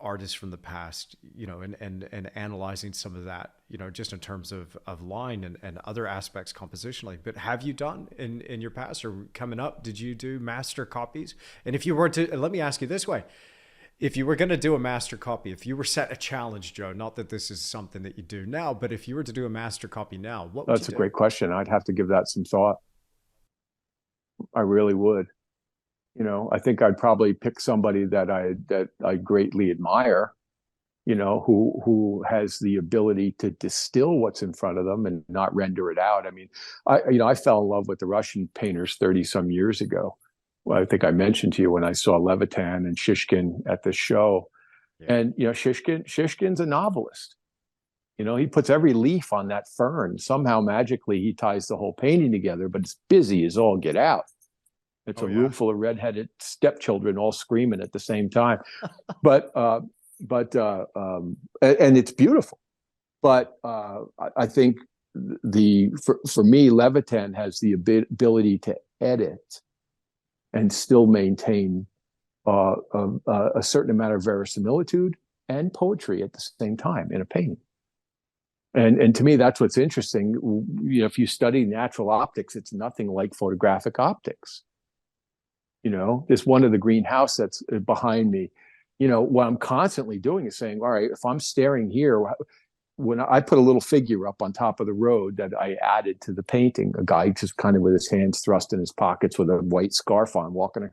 artists from the past, and analyzing some of that, just in terms of line and other aspects compositionally. But have you done in your past or coming up, did you do master copies? And if you were to, let me ask you this way, if you were going to do a master copy, if you were set a challenge, Joe, not that this is something that you do now, but if you were to do a master copy now, what would you do? That's a great question. I'd have to give that some thought. I really would. I think I'd probably pick somebody that I greatly admire, who has the ability to distill what's in front of them and not render it out. I mean, I fell in love with the Russian painters 30 some years ago. Well, I think I mentioned to you when I saw Levitan and Shishkin at the show. Yeah. And, Shishkin's a novelist. He puts every leaf on that fern. Somehow magically he ties the whole painting together, but it's busy as all get out. It's a room full of redheaded stepchildren all screaming at the same time, but and it's beautiful. But I think for me, Levitan has the ability to edit and still maintain a certain amount of verisimilitude and poetry at the same time in a painting. And to me, that's what's interesting. If you study natural optics, it's nothing like photographic optics. This one of the greenhouse that's behind me, what I'm constantly doing is saying, all right, if I'm staring here, when I put a little figure up on top of the road that I added to the painting, a guy just kind of with his hands thrust in his pockets with a white scarf on, walking,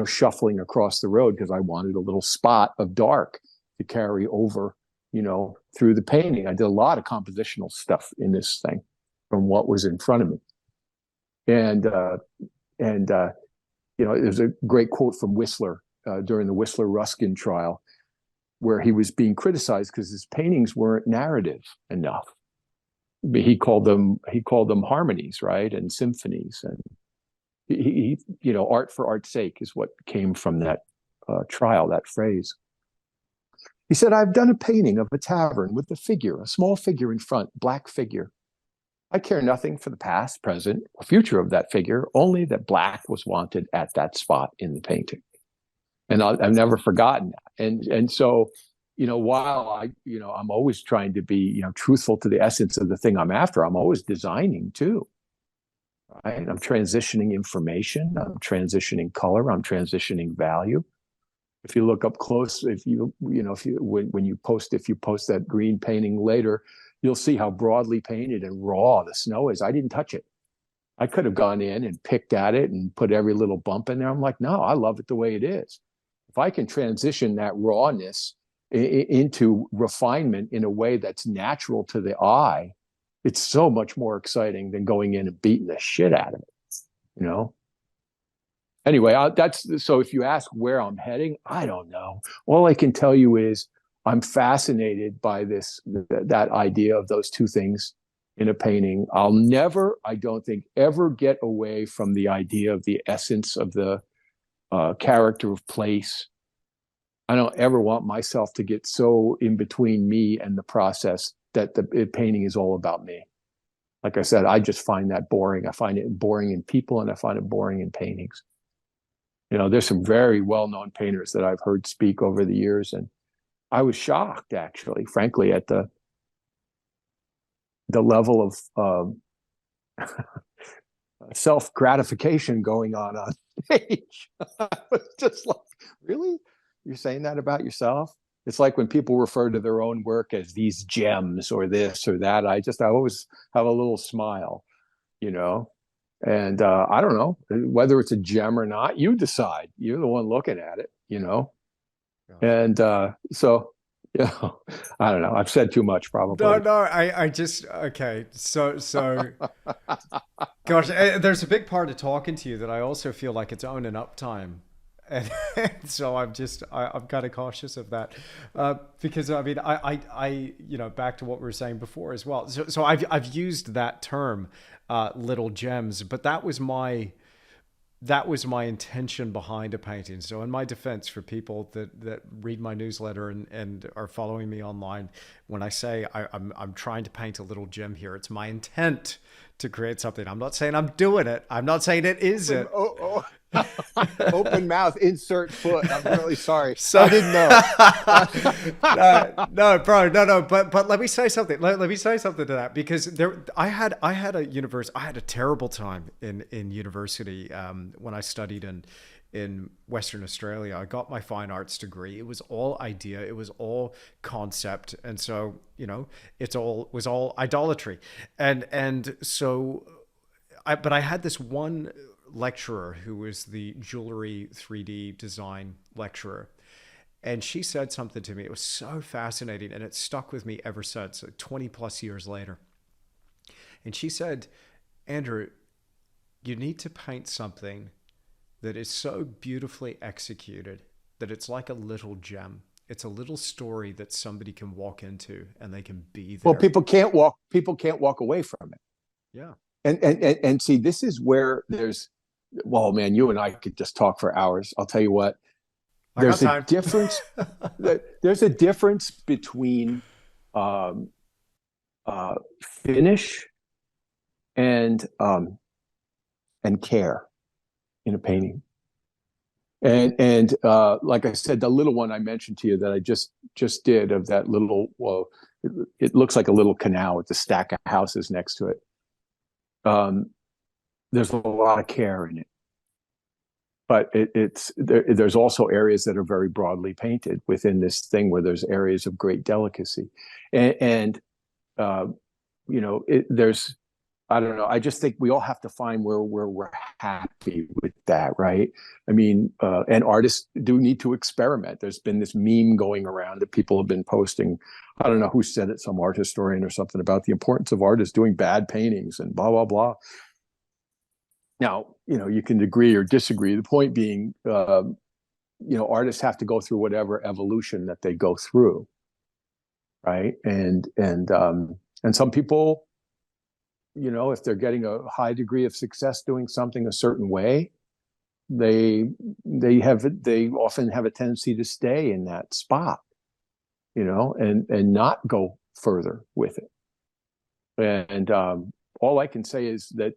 shuffling across the road because I wanted a little spot of dark to carry over, through the painting. I did a lot of compositional stuff in this thing from what was in front of me. And there's a great quote from Whistler during the Whistler-Ruskin trial. where he was being criticized because his paintings weren't narrative enough. He called them harmonies, right, and symphonies, and art for art's sake is what came from that trial, that phrase. He said, I've done a painting of a tavern with a small figure in front, black figure. I care nothing for the past, present, or future of that figure, only that black was wanted at that spot in the painting. And I've never forgotten that. And so, while I'm always trying to be, truthful to the essence of the thing I'm after, I'm always designing too. Right? I'm transitioning information, I'm transitioning color, I'm transitioning value. If you look up close, if you post that green painting later, you'll see how broadly painted and raw the snow is. I didn't touch it. I could have gone in and picked at it and put every little bump in there. I'm like, no, I love it the way it is. If I can transition that rawness into refinement in a way that's natural to the eye, it's so much more exciting than going in and beating the shit out of it, Anyway, so if you ask where I'm heading, I don't know. All I can tell you is I'm fascinated by that idea of those two things in a painting. I'll never, I don't think, ever get away from the idea of the essence of the character of place. I don't ever want myself to get so in between me and the process that the painting is all about me. Like I said, I just find that boring. I find it boring in people, and I find it boring in paintings. There's some very well-known painters that I've heard speak over the years, and I was shocked, actually, frankly, at the level of self-gratification going on stage. I was just like, really? You're saying that about yourself? It's like when people refer to their own work as these gems or this or that. I always have a little smile, and I don't know whether it's a gem or not. You decide. You're the one looking at it, And so, I don't know. I've said too much, probably. No, I just, okay. So, gosh, there's a big part of talking to you that I also feel like it's owning up time. And so I'm kind of cautious of that, because I mean, I back to what we were saying before as well. So I've used that term, little gems, but that was my intention behind a painting. So in my defense, for people that read my newsletter and are following me online, when I say I'm trying to paint a little gem here, it's my intent to create something. I'm not saying I'm doing it. I'm not saying it is it. Open mouth, insert foot. I'm really sorry. So, I didn't know. No, bro, no. But let me say something. Let me say something to that, because I had a terrible time in university when I studied in Western Australia. I got my fine arts degree. It was all idea. It was all concept, and so it was all idolatry, and so but I had this one lecturer who was the jewelry 3D design lecturer, and she said something to me. It was so fascinating, and it stuck with me ever since, 20 plus years later. And she said, Andrew, you need to paint something that is so beautifully executed that it's like a little gem. It's a little story that somebody can walk into and they can be there. Well, people can't walk away from it. Yeah. And see, this is where well, man, you and I could just talk for hours. I'll tell you what, there's a difference. There's a difference between finish and care in a painting. And like I said, the little one I mentioned to you that I just did, of that little, well, it looks like a little canal with a stack of houses next to it. There's a lot of care in it, but there's also areas that are very broadly painted within this thing, where there's areas of great delicacy, and there's, I don't know. I just think we all have to find where we're happy with that, right? I mean, and artists do need to experiment. There's been this meme going around that people have been posting. I don't know who said it, some art historian or something, about the importance of artists doing bad paintings and blah, blah, blah. Now, you can agree or disagree. The point being, artists have to go through whatever evolution that they go through, right? And some people, if they're getting a high degree of success doing something a certain way, they often have a tendency to stay in that spot, and not go further with it. And all I can say is that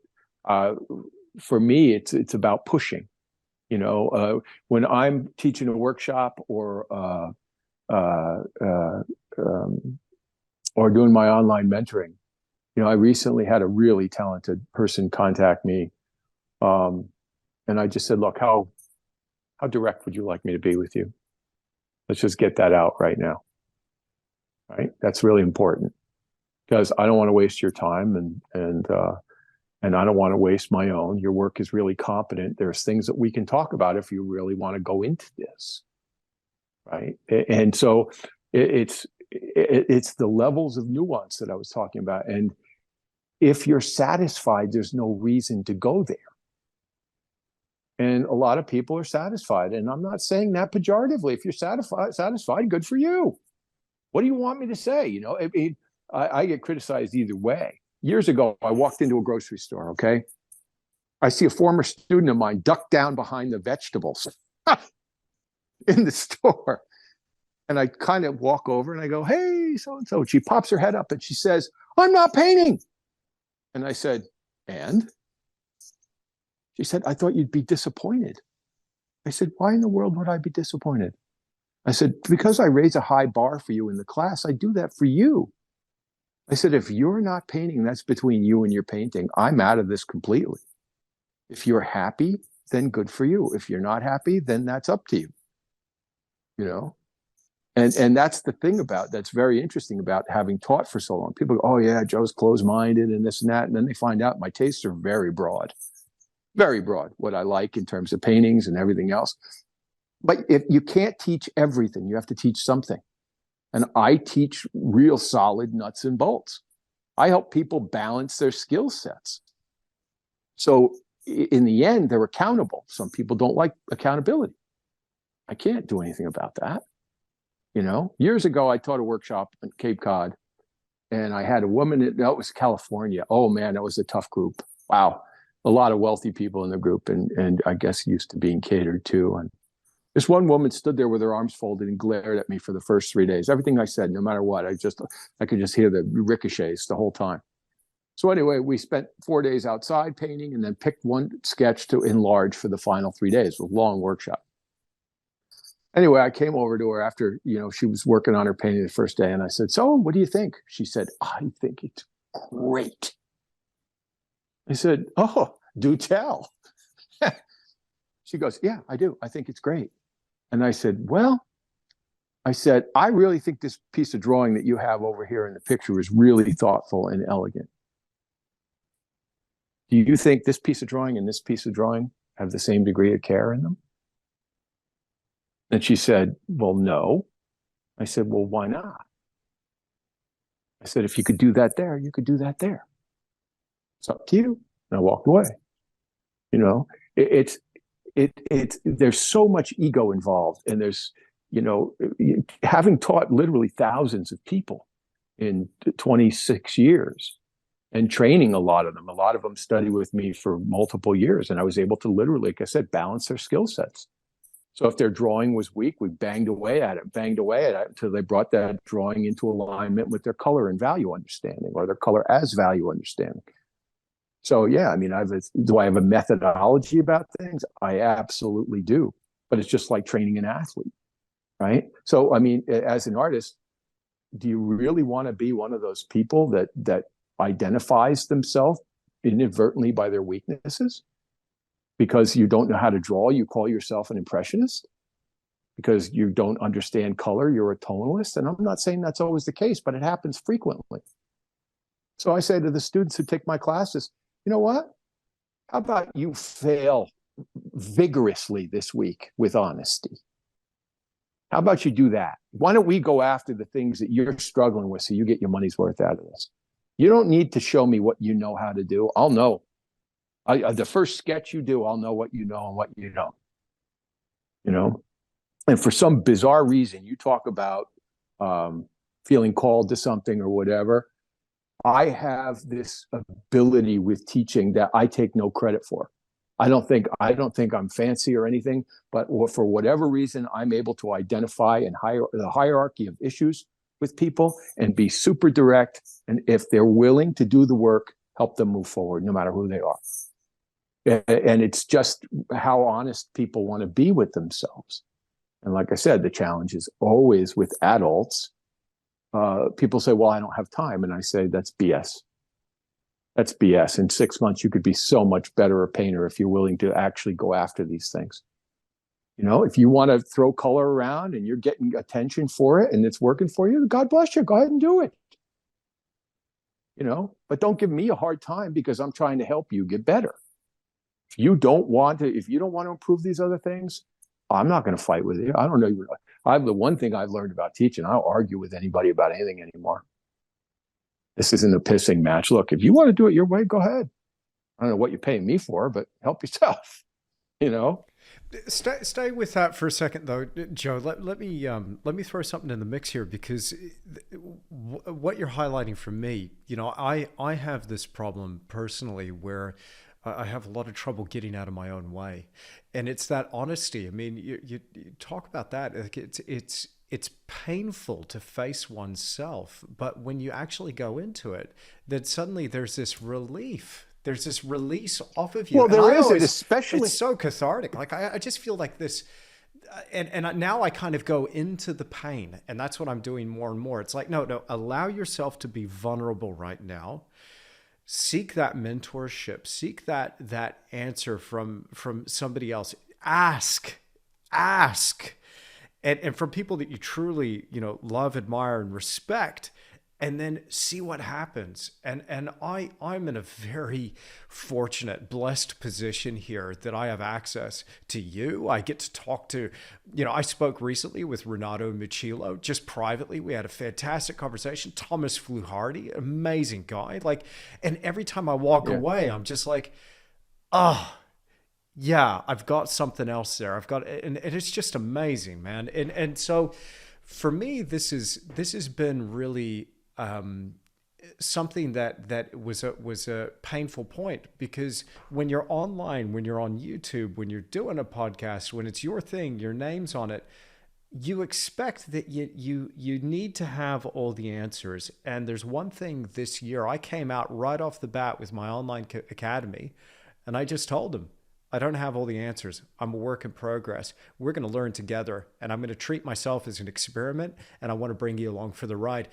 for me, it's about pushing. When I'm teaching a workshop or doing my online mentoring, I recently had a really talented person contact me, and I just said, "Look, how direct would you like me to be with you? Let's just get that out right now." Right? That's really important, because I don't want to waste your time, and I don't want to waste my own. Your work is really competent. There's things that we can talk about if you really want to go into this, right? And so it's the levels of nuance that I was talking about. And if you're satisfied, there's no reason to go there. And a lot of people are satisfied, and I'm not saying that pejoratively. If you're satisfied, good for you. What do you want me to say? I get criticized either way. Years ago, I walked into a grocery store, okay? I see a former student of mine duck down behind the vegetables in the store. And I kind of walk over and I go, "Hey, so-and-so." She pops her head up and she says, "I'm not painting." And I said, "And?" She said, "I thought you'd be disappointed." I said, "Why in the world would I be disappointed?" I said, "Because I raise a high bar for you in the class, I do that for you." I said, "If you're not painting, that's between you and your painting. I'm out of this completely. If you're happy, then good for you. If you're not happy, then that's up to you." And that's the thing that's very interesting about having taught for so long. People go, "Oh yeah, Joe's closed-minded and this and that." And then they find out my tastes are very broad, what I like in terms of paintings and everything else. But if you can't teach everything, you have to teach something. And I teach real solid nuts and bolts. I help people balance their skill sets. So in the end, they're accountable. Some people don't like accountability. I can't do anything about that. Years ago, I taught a workshop in Cape Cod, and I had a woman, that was California. Oh man, that was a tough group. Wow. A lot of wealthy people in the group, and I guess used to being catered to. And this one woman stood there with her arms folded and glared at me for the first 3 days. Everything I said, no matter what, I could just hear the ricochets the whole time. So anyway, we spent 4 days outside painting and then picked one sketch to enlarge for the final 3 days. It was a long workshop. Anyway, I came over to her after, she was working on her painting the first day. And I said, "So what do you think?" She said, "I think it's great." I said, "Oh, do tell." She goes, "Yeah, I do. I think it's great." And I said, "Well," I said, "I really think this piece of drawing that you have over here in the picture is really thoughtful and elegant. Do you think this piece of drawing and this piece of drawing have the same degree of care in them?" And she said, "Well, no." I said, "Well, why not?" I said, "If you could do that there, you could do that there. It's up to you." And I walked away. There's so much ego involved, and there's, having taught literally thousands of people in 26 years and training a lot of them studied with me for multiple years. And I was able to literally, like I said, balance their skill sets. So if their drawing was weak, we banged away at it until they brought that drawing into alignment with their color and value understanding, or their color as value understanding. So yeah, do I have a methodology about things? I absolutely do. But it's just like training an athlete, right? So as an artist, do you really want to be one of those people that identifies themselves inadvertently by their weaknesses? Because you don't know how to draw, you call yourself an impressionist? Because you don't understand color, you're a tonalist? And I'm not saying that's always the case, but it happens frequently. So I say to the students who take my classes, "You know what? How about you fail vigorously this week with honesty? How about you do that? Why don't we go after the things that you're struggling with so you get your money's worth out of this? You don't need to show me what you know how to do. I'll know. The first sketch you do, I'll know what you know and what you don't. And for some bizarre reason, you talk about feeling called to something or whatever. I have this ability with teaching that I take no credit for. I don't think I'm fancy or anything, but for whatever reason, I'm able to identify and the hierarchy of issues with people and be super direct. And if they're willing to do the work, help them move forward, no matter who they are. And it's just how honest people want to be with themselves. And like I said, the challenge is always with adults. People say, well, I don't have time. And I say, that's BS. That's BS. In 6 months, you could be so much better a painter if you're willing to actually go after these things. You know, if you want to throw color around and you're getting attention for it and it's working for you, God bless you. Go ahead and do it. You know, but don't give me a hard time because I'm trying to help you get better. If you don't want to improve these other things, I'm not going to fight with you. I don't know. I'm the one thing I've learned about teaching. I don't argue with anybody about anything anymore. This isn't a pissing match. Look, if you want to do it your way, go ahead. I don't know what you're paying me for, but help yourself. You know. Stay with that for a second, though, Joe. Let me throw something in the mix here, because what you're highlighting for me, you know, I have this problem personally where I have a lot of trouble getting out of my own way, and it's that honesty. I mean, you talk about that. Like it's painful to face oneself, but when you actually go into it, then suddenly there's this relief. There's this release off of you. Well, there is, especially. It's so cathartic. Like I just feel like this, and now I kind of go into the pain, and that's what I'm doing more and more. It's like, no, allow yourself to be vulnerable right now. Seek that mentorship. Seek that answer from somebody else. Ask, and from people that you truly, you know, love, admire, and respect. And then see what happens. And I'm in a very fortunate, blessed position here that I have access to you. I get to talk to, you know, I spoke recently with Renato Mucillo, just privately. We had a fantastic conversation. Thomas Fluharty, amazing guy. Like, and every time I walk away, I'm just like, oh, yeah, I've got something else there. And it's just amazing, man. And so for me, this has been really, something that was a painful point, because when you're online, when you're on YouTube, when you're doing a podcast, when it's your thing, your name's on it, you expect that you need to have all the answers. And there's one thing this year, I came out right off the bat with my online academy, and I just told them, I don't have all the answers. I'm a work in progress. We're going to learn together, and I'm going to treat myself as an experiment, and I want to bring you along for the ride.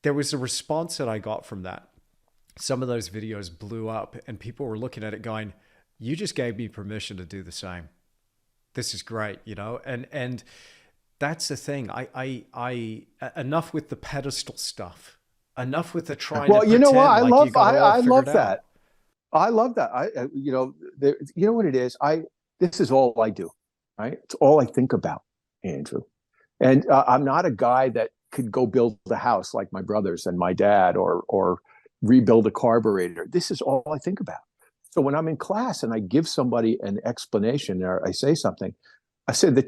There was a response that I got from that. Some of those videos blew up, and people were looking at it going, you just gave me permission to do the same. This is great, you know? And that's the thing. I enough with the pedestal stuff. Enough with the trying to pretend. You know what? I love that. I love that. You know what it is? This is all I do, right? It's all I think about, Andrew. And I'm not a guy that could go build a house like my brothers and my dad, or rebuild a carburetor. This is all I think about. So when I'm in class and I give somebody an explanation or I say something, I said the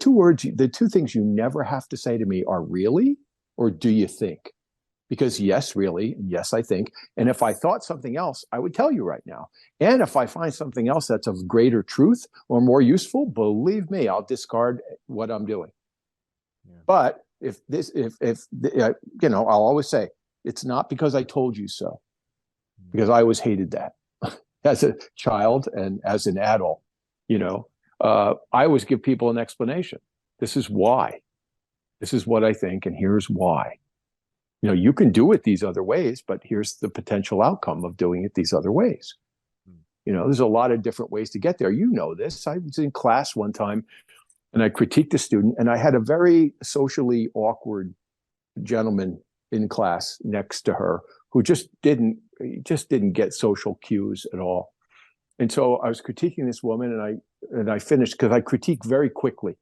two things you never have to say to me are really, or do you think? Because yes, really, and yes, I think. And if I thought something else, I would tell you right now. And if I find something else that's of greater truth or more useful, believe me, I'll discard what I'm doing. Yeah. But if you know, I'll always say, it's not because I told you so, because I always hated that as a child and as an adult. You know, I always give people an explanation. This is why. This is what I think, and here's why. You know, you can do it these other ways, but here's the potential outcome of doing it these other ways. You know, there's a lot of different ways to get there. You know this. I was in class one time, and I critiqued a student, and I had a very socially awkward gentleman in class next to her who just didn't get social cues at all. And so I was critiquing this woman, and I finished, because I critique very quickly.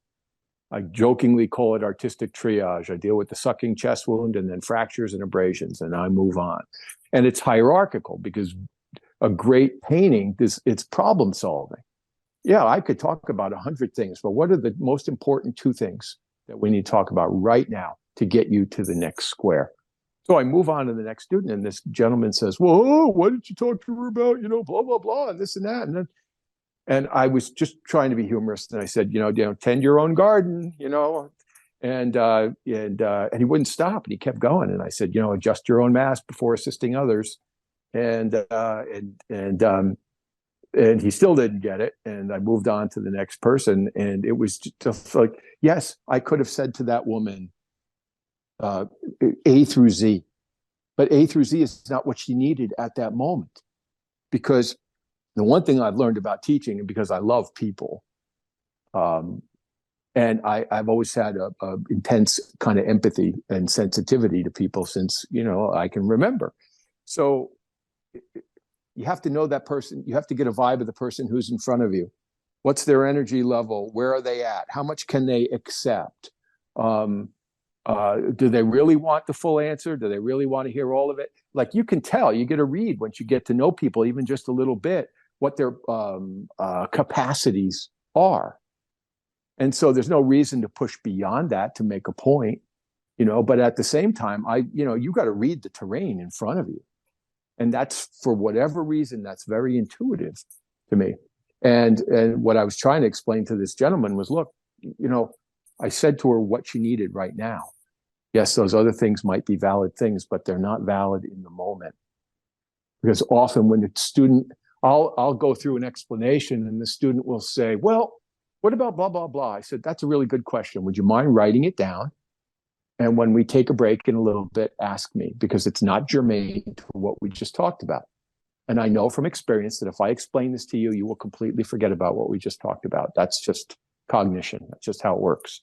I jokingly call it artistic triage. I deal with the sucking chest wound and then fractures and abrasions, and I move on. And it's hierarchical, because a great painting, it's problem solving. Yeah, I could talk about 100 things, but what are the most important two things? that we need to talk about right now to get you to the next square. So I move on to the next student, and this gentleman says, well, what did you talk to her about? Blah, blah, blah, and this and that. And I was just trying to be humorous. And I said, tend your own garden, and he wouldn't stop, and he kept going. And I said, adjust your own mask before assisting others. And he still didn't get it. And I moved on to the next person. And it was just like, yes, I could have said to that woman, A through Z, but A through Z is not what she needed at that moment. Because the one thing I've learned about teaching, and because I love people, and I've always had a intense kind of empathy and sensitivity to people since, I can remember. So you have to know that person. You have to get a vibe of the person who's in front of you. What's their energy level? Where are they at? How much can they accept? Do they really want the full answer? Do they really want to hear all of it? Like, you can tell, you get a read once you get to know people, even just a little bit, what their capacities are. And so there's no reason to push beyond that to make a point, but at the same time, you got to read the terrain in front of you. And that's, for whatever reason, that's very intuitive to me. And what I was trying to explain to this gentleman was, look, I said to her what she needed right now. Yes, those other things might be valid things, but they're not valid in the moment. Because often when the student, I'll go through an explanation and the student will say, well, what about blah, blah, blah? I said, that's a really good question. Would you mind writing it down? And when we take a break in a little bit, ask me, because it's not germane to what we just talked about. And I know from experience that if I explain this to you, you will completely forget about what we just talked about. That's just cognition. That's just how it works.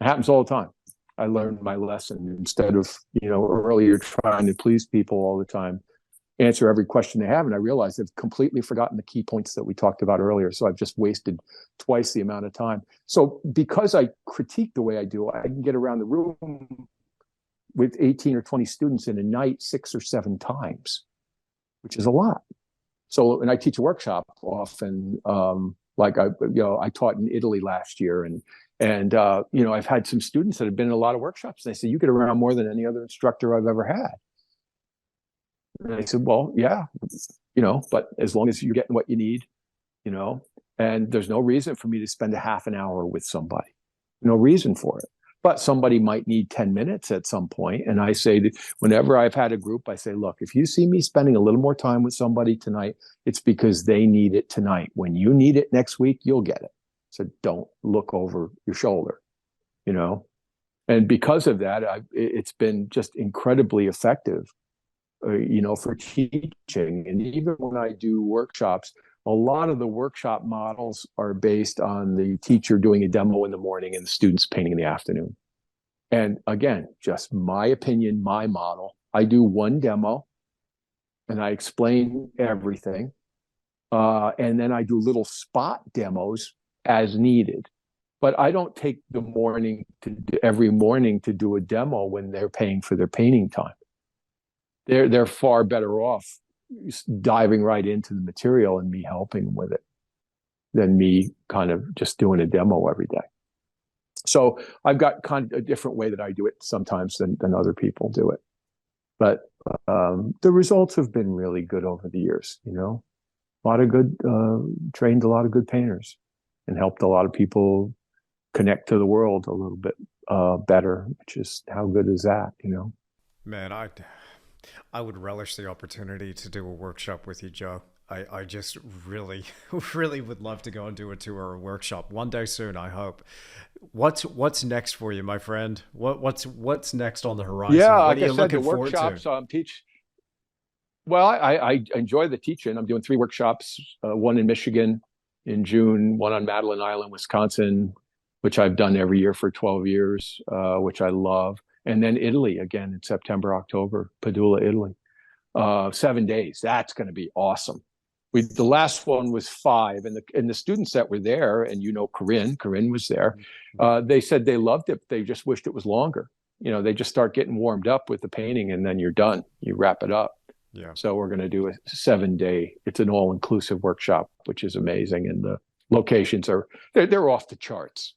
It happens all the time. I learned my lesson. Instead of, earlier trying to please people all the time, answer every question they have. And I realized I've completely forgotten the key points that we talked about earlier. So I've just wasted twice the amount of time. So because I critique the way I do, I can get around the room with 18 or 20 students in a night 6 or 7 times, which is a lot. So, and I teach a workshop often, like I taught in Italy last year, and I've had some students that have been in a lot of workshops. And they say, you get around more than any other instructor I've ever had. And I said, well, yeah, but as long as you're getting what you need, and there's no reason for me to spend a half an hour with somebody, no reason for it. But somebody might need 10 minutes at some point. And I say that whenever I've had a group, I say, look, if you see me spending a little more time with somebody tonight, it's because they need it tonight. When you need it next week, you'll get it. So don't look over your shoulder, And because of that, it's been just incredibly effective, for teaching. And even when I do workshops, a lot of the workshop models are based on the teacher doing a demo in the morning and the students painting in the afternoon. And again, just my opinion, my model. I do one demo and I explain everything. And then I do little spot demos as needed. But I don't take the morning every morning to do a demo when they're paying for their painting time. They're far better off diving right into the material and me helping them with it than me kind of just doing a demo every day. So I've got kind of a different way that I do it sometimes than other people do it. But the results have been really good over the years, A lot of good, trained a lot of good painters and helped a lot of people connect to the world a little bit better, which is, how good is that, Man, I would relish the opportunity to do a workshop with you, Joe. I just really, really would love to go and do a 2-hour workshop one day soon, I hope. What's next for you, my friend? What's next on the horizon? Yeah, what like are you I said, looking the forward workshops to? teach. Well, I enjoy the teaching. I'm doing 3 workshops, one in Michigan in June, one on Madeline Island, Wisconsin, which I've done every year for 12 years, which I love. And then Italy again in September, October, Padula, Italy. 7 days. That's going to be awesome. The last one was 5, and the students that were there, and Corinne was there. They said they loved it. They just wished it was longer. They just start getting warmed up with the painting, and then you're done. You wrap it up. Yeah. So we're going to do a 7-day. It's an all-inclusive workshop, which is amazing, and the locations they're off the charts.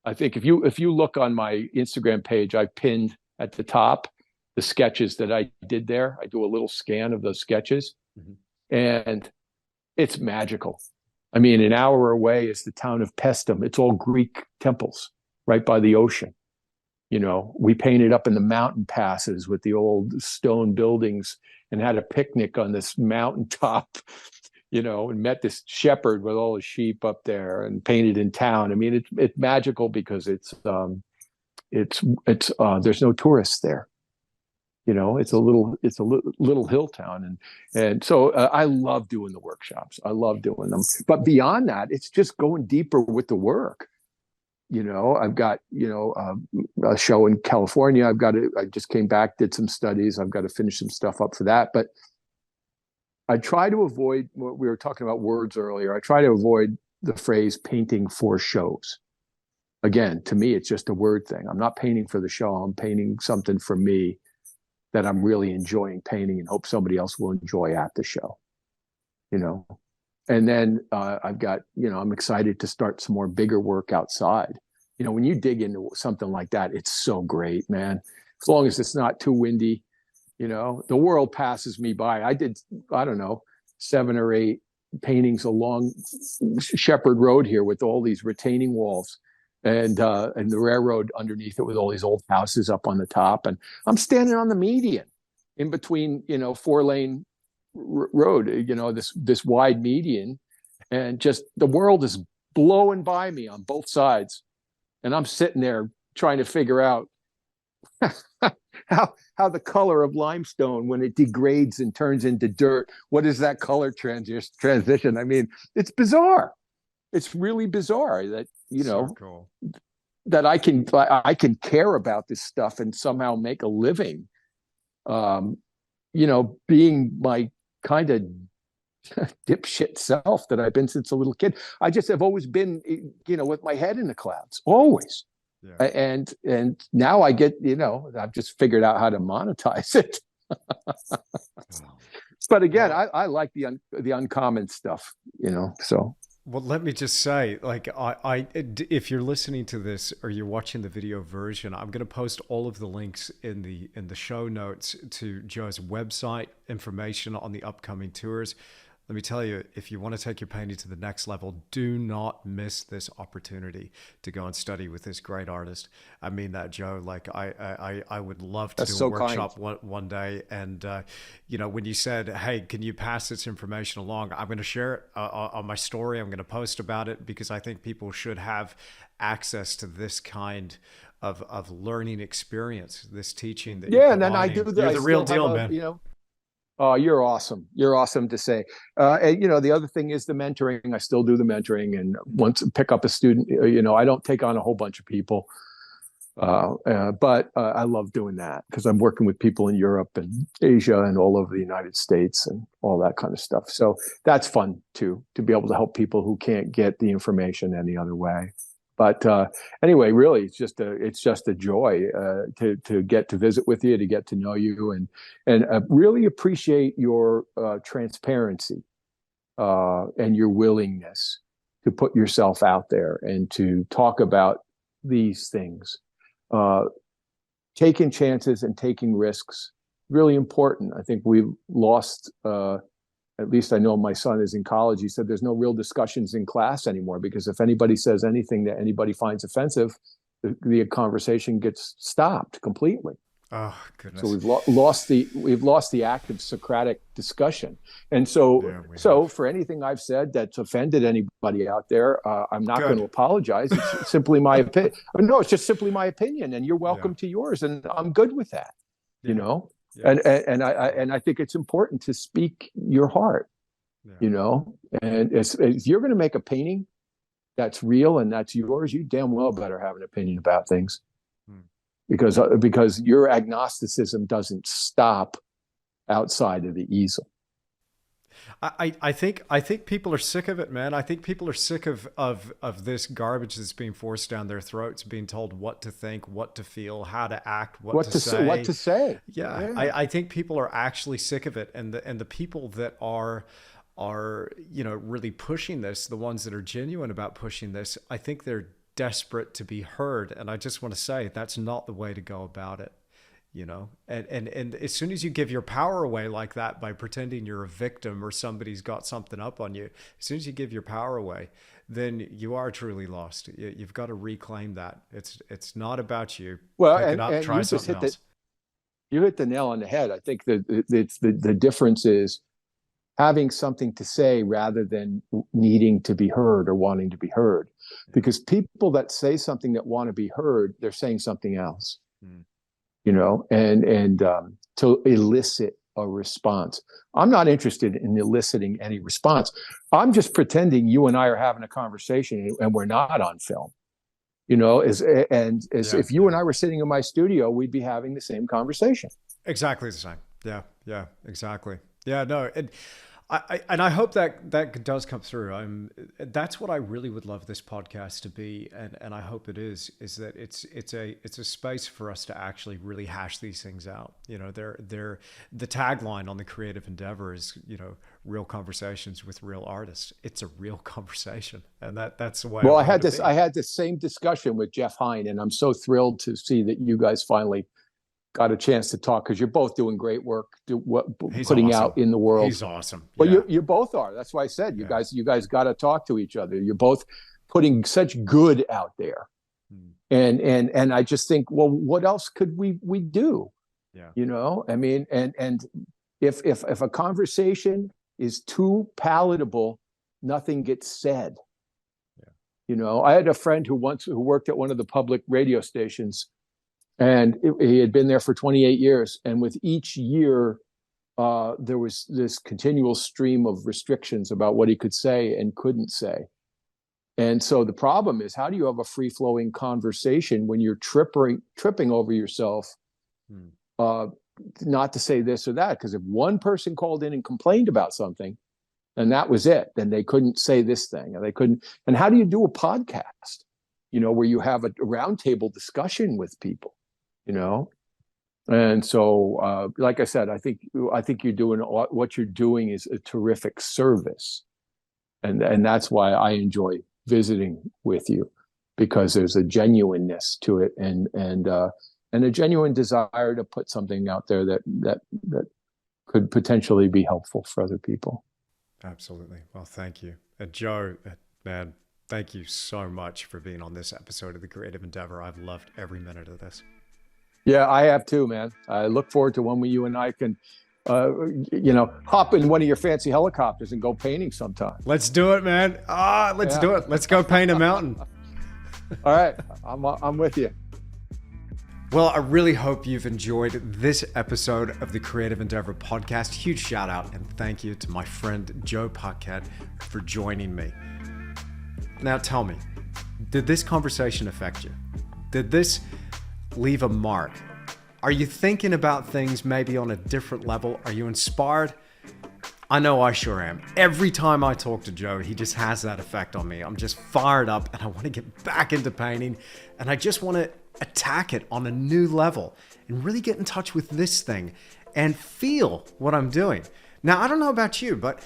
I think if you look on my Instagram page, I pinned at the top the sketches that I did there. I do a little scan of those sketches, Mhm. and it's magical. I mean, an hour away is the town of Pestum. It's all Greek temples right by the ocean. We painted up in the mountain passes with the old stone buildings and had a picnic on this mountaintop, and met this shepherd with all his sheep up there and painted in town. I mean, it's magical because there's no tourists there. It's a little hill town, and so I love doing the workshops. I love doing them. But beyond that, it's just going deeper with the work. I've got a show in California. I just came back, did some studies. I've got to finish some stuff up for that. But I try to avoid what we were talking about words earlier. I try to avoid the phrase painting for shows. Again, to me, it's just a word thing. I'm not painting for the show. I'm painting something for me that I'm really enjoying painting and hope somebody else will enjoy at the show, And then I've got, I'm excited to start some more bigger work outside. When you dig into something like that, it's so great, man. As long as it's not too windy, the world passes me by. I did, I don't know, 7 or 8 paintings along Shepherd Road here with all these retaining walls. And the railroad underneath it with all these old houses up on the top. And I'm standing on the median in between, 4-lane road, this wide median. And just the world is blowing by me on both sides. And I'm sitting there trying to figure out how the color of limestone, when it degrades and turns into dirt, what is that color transition? I mean, it's bizarre. It's really bizarre that, So cool. that I can care about this stuff and somehow make a living, being my kind of dipshit self that I've been since a little kid. I just have always been, with my head in the clouds, always. Yeah. And now I get, I've just figured out how to monetize it. But again, I like the uncommon stuff, so. Well, let me just say, like, if you're listening to this or you're watching the video version, I'm going to post all of the links in the show notes to Joe's website, information on the upcoming tours. Let me tell you, if you want to take your painting to the next level, do not miss this opportunity to go and study with this great artist. I mean that, Joe. Like, I would love to do a workshop one day. And, when you said, hey, can you pass this information along? I'm going to share it on my story. I'm going to post about it because I think people should have access to this kind of learning experience, this teaching. And then I do that. You're the real deal, man. Oh, you're awesome. You're awesome to say. And, the other thing is the mentoring. I still do the mentoring, and once I pick up a student, I don't take on a whole bunch of people. But I love doing that because I'm working with people in Europe and Asia and all over the United States and all that kind of stuff. So that's fun too, to be able to help people who can't get the information any other way. But anyway, really, it's just a joy to get to visit with you, to get to know you, and really appreciate your transparency and your willingness to put yourself out there and to talk about these things. Taking chances and taking risks, really important. I think we've lost. At least I know my son is in college. He said there's no real discussions in class anymore because if anybody says anything that anybody finds offensive, the conversation gets stopped completely. Oh, goodness. So we've lost the active Socratic discussion. And so for anything I've said that's offended anybody out there, I'm not going to apologize. It's simply my opinion. No, it's just simply my opinion, and you're welcome to yours, and I'm good with that. Yeah. And I think it's important to speak your heart, and if you're going to make a painting that's real and that's yours, you damn well better have an opinion about things, because your agnosticism doesn't stop outside of the easel. I think people are sick of it, man. I think people are sick of this garbage that's being forced down their throats, being told what to think, what to feel, how to act, what to say. Yeah. I think people are actually sick of it, and the people that are really pushing this, the ones that are genuine about pushing this, I think they're desperate to be heard. And I just want to say that's not the way to go about it. And as soon as you give your power away like that by pretending you're a victim or somebody's got something up on you, as soon as you give your power away, then you are truly lost. You've got to reclaim that. It's not about you. Well, Pick it up, try something else. You hit the nail on the head. I think that the difference is having something to say rather than needing to be heard or wanting to be heard. Because people that say something that want to be heard, they're saying something else. And to elicit a response. I'm not interested in eliciting any response. I'm just pretending you and I are having a conversation and we're not on film. If you and I were sitting in my studio, we'd be having the same conversation. Exactly the same. Yeah, exactly. Yeah, no. I hope that does come through. That's what I really would love this podcast to be, and I hope it is that it's a space for us to actually really hash these things out. The tagline on the creative endeavor is, real conversations with real artists. It's a real conversation, and that's the way. Well, I had this same discussion with Jeff Hine, and I'm so thrilled to see that you guys finally got a chance to talk, because you're both doing great work, putting awesome. Out in the world. He's awesome. Well, you both are. That's why I said you guys got to talk to each other. You're both putting such good out there, and I just think, well, what else could we Yeah. do? I mean, and if a conversation is too palatable, nothing gets said. Yeah. I had a friend who worked at one of the public radio stations. And he had been there for 28 years. And with each year, there was this continual stream of restrictions about what he could say and couldn't say. And so the problem is, how do you have a free-flowing conversation when you're tripping over yourself, not to say this or that? Because if one person called in and complained about something, and that was it, then they couldn't say this thing, and they couldn't. And how do you do a podcast, where you have a roundtable discussion with people? And so, like I said, I think you're doing what you're doing is a terrific service, and that's why I enjoy visiting with you, because there's a genuineness to it, and a genuine desire to put something out there that could potentially be helpful for other people. Absolutely. Well, thank you, Joe. Man, thank you so much for being on this episode of The Creative Endeavor. I've loved every minute of this. Yeah, I have too, man. I look forward to when you and I can, hop in one of your fancy helicopters and go painting sometime. Let's do it, man. Let's do it. Let's go paint a mountain. All right, I'm with you. Well, I really hope you've enjoyed this episode of the Creative Endeavor podcast. Huge shout out and thank you to my friend Joe Paquet for joining me. Now tell me, did this conversation affect you? Did this leave a mark? Are you thinking about things maybe on a different level? Are you inspired? I know I sure am. Every time I talk to Joe, he just has that effect on me. I'm just fired up and I want to get back into painting, and I just want to attack it on a new level and really get in touch with this thing and feel what I'm doing. Now, I don't know about you, but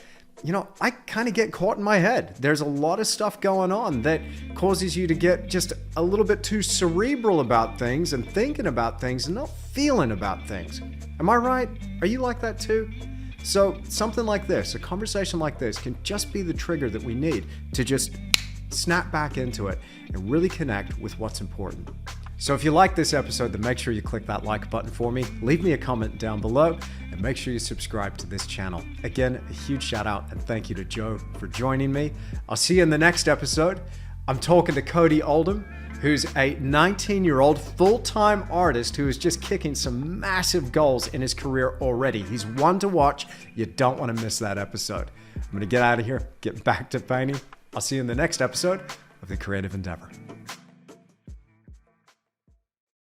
I kind of get caught in my head. There's a lot of stuff going on that causes you to get just a little bit too cerebral about things and thinking about things and not feeling about things. Am I right? Are you like that too? So something like this, a conversation like this, can just be the trigger that we need to just snap back into it and really connect with what's important. So if you like this episode, then make sure you click that like button for me, leave me a comment down below, and make sure you subscribe to this channel. Again, a huge shout out and thank you to Joe for joining me. I'll see you in the next episode. I'm talking to Cody Oldham, who's a 19-year-old full-time artist who is just kicking some massive goals in his career already. He's one to watch. You don't want to miss that episode. I'm going to get out of here, get back to painting. I'll see you in the next episode of The Creative Endeavor.